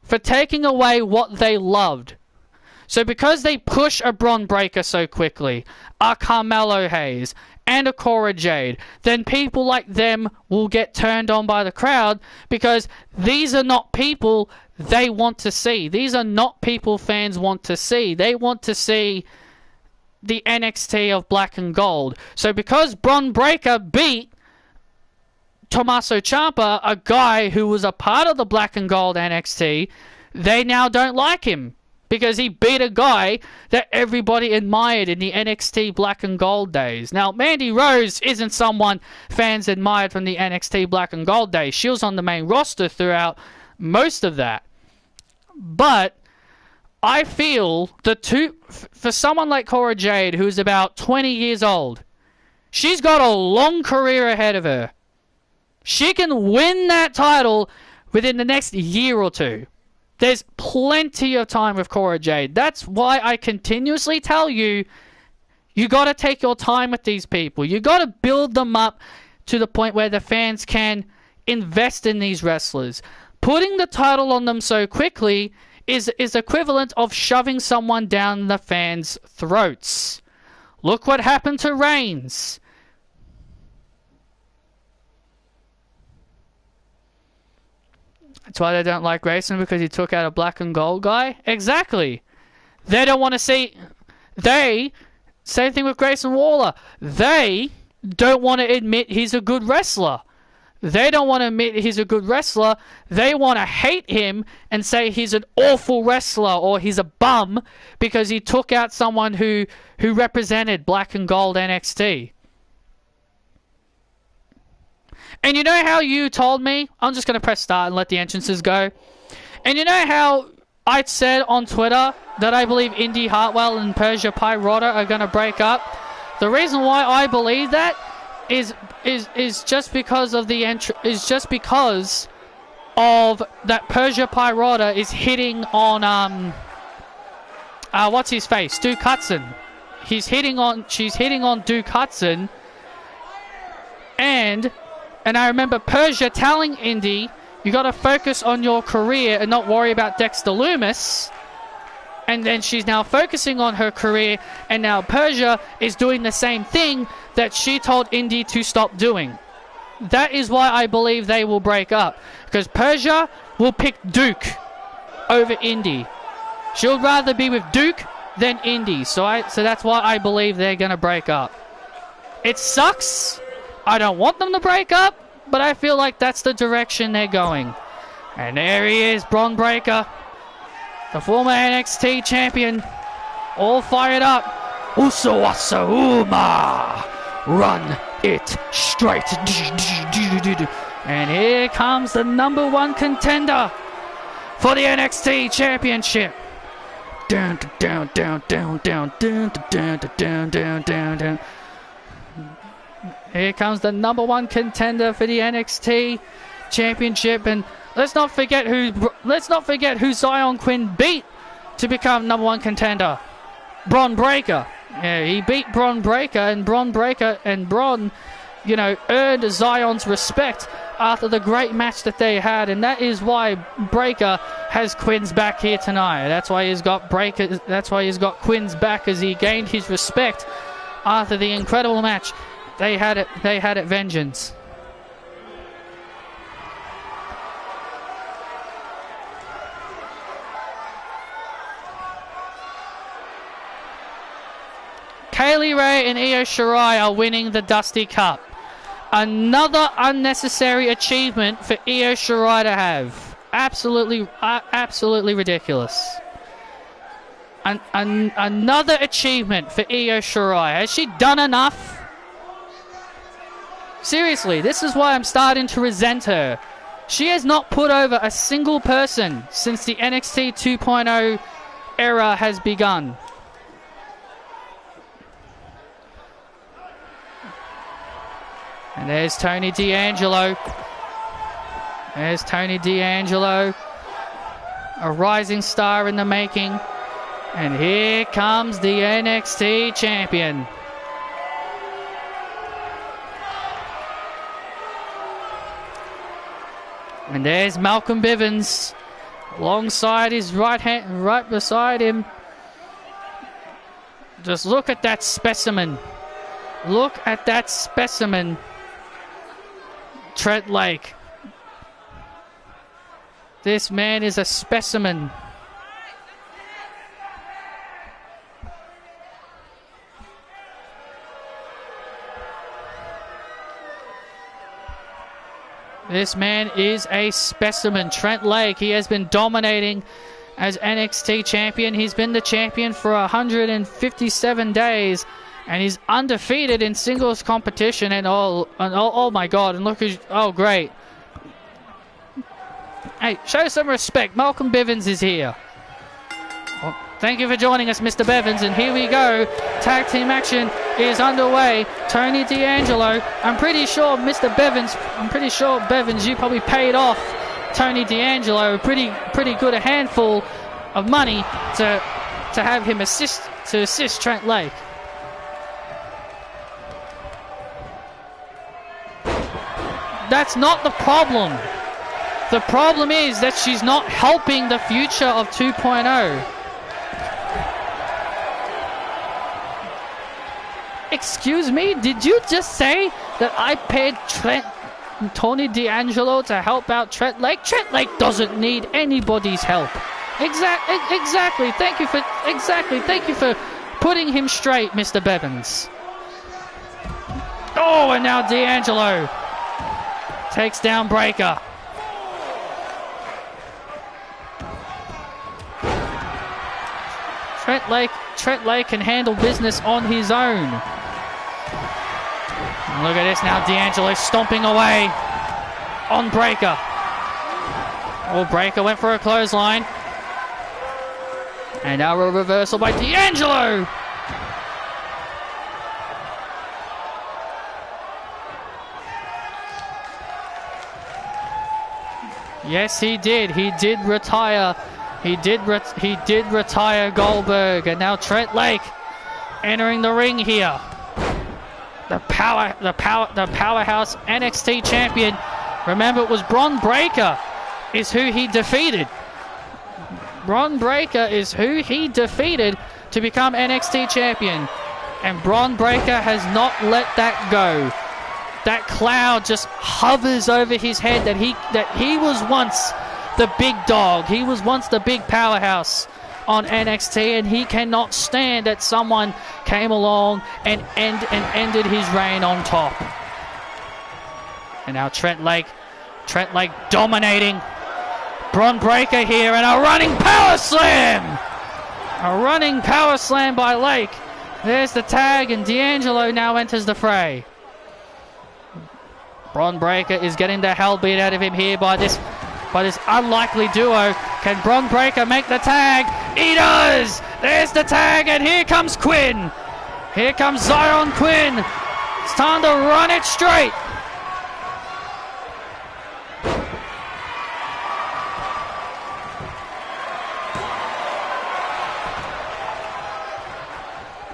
for taking away what they loved. So because they push a Braun Breaker so quickly, a Carmelo Hayes, and a Cora Jade, then people like them will get turned on by the crowd, because these are not people they want to see. These are not people fans want to see. They want to see the NXT of black and gold. So because Braun Breaker beat Tommaso Ciampa, a guy who was a part of the black and gold NXT, they now don't like him because he beat a guy that everybody admired in the NXT black and gold days. Now, Mandy Rose isn't someone fans admired from the NXT black and gold days. She was on the main roster throughout most of that. But I feel for someone like Cora Jade, who's about 20 years old, she's got a long career ahead of her. She can win that title within the next year or two. There's plenty of time with Cora Jade. That's why I continuously tell you, you got to take your time with these people. You got to build them up to the point where the fans can invest in these wrestlers. Putting the title on them so quickly is equivalent of shoving someone down the fans' throats. Look what happened to Reigns. That's why they don't like Grayson, because he took out a black and gold guy. Exactly. They don't want to see... Same thing with Grayson Waller. They don't want to admit he's a good wrestler. They don't want to admit he's a good wrestler. They want to hate him and say he's an awful wrestler or he's a bum because he took out someone who represented black and gold NXT. And you know how you told me? I'm just going to press start and let the entrances go. And you know how I said on Twitter that I believe Indy Hartwell and Persia Pyrotta are going to break up? The reason why I believe that is just because of that Persia Pyrotta is hitting on what's his face? Duke Hudson. She's hitting on Duke Hudson, and I remember Persia telling Indy, you got to focus on your career and not worry about Dexter Lumis. And then she's now focusing on her career, and now Persia is doing the same thing that she told Indy to stop doing. That is why I believe they will break up, because Persia will pick Duke over Indy. She'll rather be with Duke than Indy, so that's why I believe they're going to break up. It sucks. I don't want them to break up, but I feel like that's the direction they're going. And there he is, Braun Breaker, the former NXT champion, all fired up. Usawasa Uma, run it straight. And here comes the number one contender for the NXT championship. Down, down, down, down, down, down, down, down, down, down, down. Here comes the number one contender for the NXT championship, and let's not forget who Xyon Quinn beat to become number one contender. Braun Breaker. Yeah, he beat Braun Breaker, and Braun you know, earned Xyon's respect after the great match that they had, and that is why Breakker has Quinn's back here tonight. That's why he's got Quinn's back, as he gained his respect after the incredible match they had at Vengeance. Kaylee Ray and Io Shirai are winning the Dusty Cup. Another unnecessary achievement for Io Shirai to have. Absolutely ridiculous. Another achievement for Io Shirai. Has she done enough? Seriously, this is why I'm starting to resent her. She has not put over a single person since the NXT 2.0 era has begun. And there's Tony D'Angelo. There's Tony D'Angelo. A rising star in the making. And here comes the NXT champion. And there's Malcolm Bivens alongside his right hand, right beside him. Just look at that specimen. Look at that specimen. Trent Lake. This man is a specimen. This man is a specimen. Trent Lake, he has been dominating as NXT champion. He's been the champion for 157 days. And he's undefeated in singles competition and oh my god, and look who's, oh great. Hey, show some respect. Malcolm Bivens is here. Well, thank you for joining us, Mr. Bivens, and here we go. Tag team action is underway. Tony D'Angelo. I'm pretty sure Bevins, you probably paid off Tony D'Angelo a pretty good a handful of money to have him assist Trent Lake. That's not the problem. The problem is that she's not helping the future of 2.0. Excuse me? Did you just say that I paid Tony D'Angelo to help out Trent Lake? Trent Lake doesn't need anybody's help. Exactly. Thank you for putting him straight, Mr. Bevins. Oh, and now D'Angelo takes down Breakker. Trent Lake can handle business on his own. And look at this now, D'Angelo stomping away on Breakker. Oh, Breakker went for a clothesline. And now a reversal by D'Angelo. Yes, he did. He did retire. He did retire Goldberg, and now Trent Lake entering the ring here. The powerhouse NXT champion. Remember, it was Bron Breakker is who he defeated. Bron Breakker is who he defeated to become NXT champion, and Bron Breakker has not let that go. That cloud just hovers over his head that he was once the big dog. He was once the big powerhouse on NXT, and he cannot stand that someone came along and ended his reign on top. And now Trent Lake dominating Bron Breakker here, and a running power slam! A running power slam by Lake. There's the tag, and D'Angelo now enters the fray. Bron Breakker is getting the hell beat out of him here by this unlikely duo. Can Bron Breakker make the tag? He does! There's the tag, and here comes Quinn. Here comes Xyon Quinn. It's time to run it straight.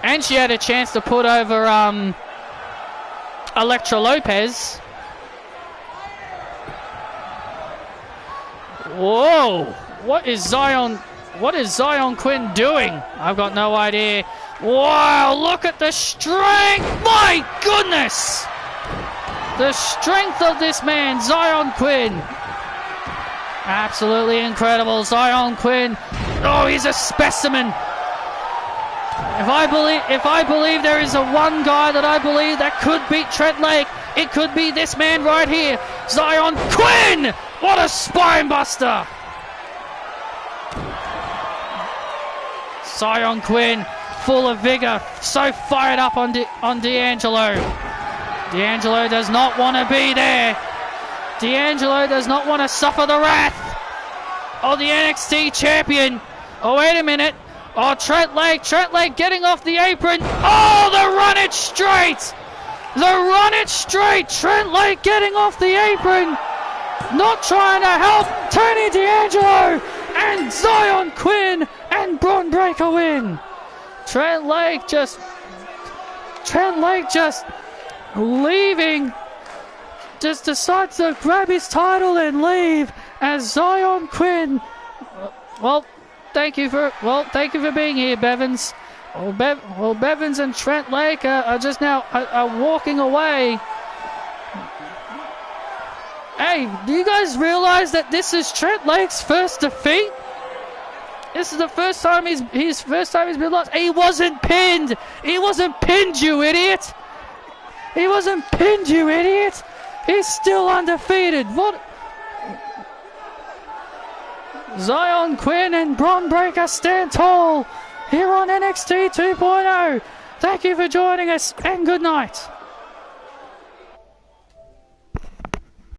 And she had a chance to put over Elektra Lopez. Whoa! What is Xyon Quinn doing? I've got no idea. Wow, look at the strength! My goodness! The strength of this man, Xyon Quinn. Absolutely incredible, Xyon Quinn. Oh, he's a specimen. If I believe there is a one guy that I believe that could beat Trent Lake, it could be this man right here, Xyon Quinn. What a spine buster! Xyon Quinn, full of vigor, so fired up on D'Angelo. D'Angelo does not want to be there. D'Angelo does not want to suffer the wrath of the NXT champion. Oh, wait a minute. Oh, Trent Lake getting off the apron. Oh, the run it straight. Trent Lake getting off the apron. Not trying to help Tony D'Angelo, and Xyon Quinn and Braun Breaker win. Trent Lake just leaving, just decides to grab his title and leave as Xyon Quinn. Well, thank you for being here, Bevins. Bevins and Trent Lake are just now walking away. Hey, do you guys realize that this is Trent Lake's first defeat? This is the first time he's been lost. He wasn't pinned. He wasn't pinned, you idiot. He's still undefeated. What? Xyon Quinn and Braun Breaker stand tall here on NXT 2.0. Thank you for joining us, and good night.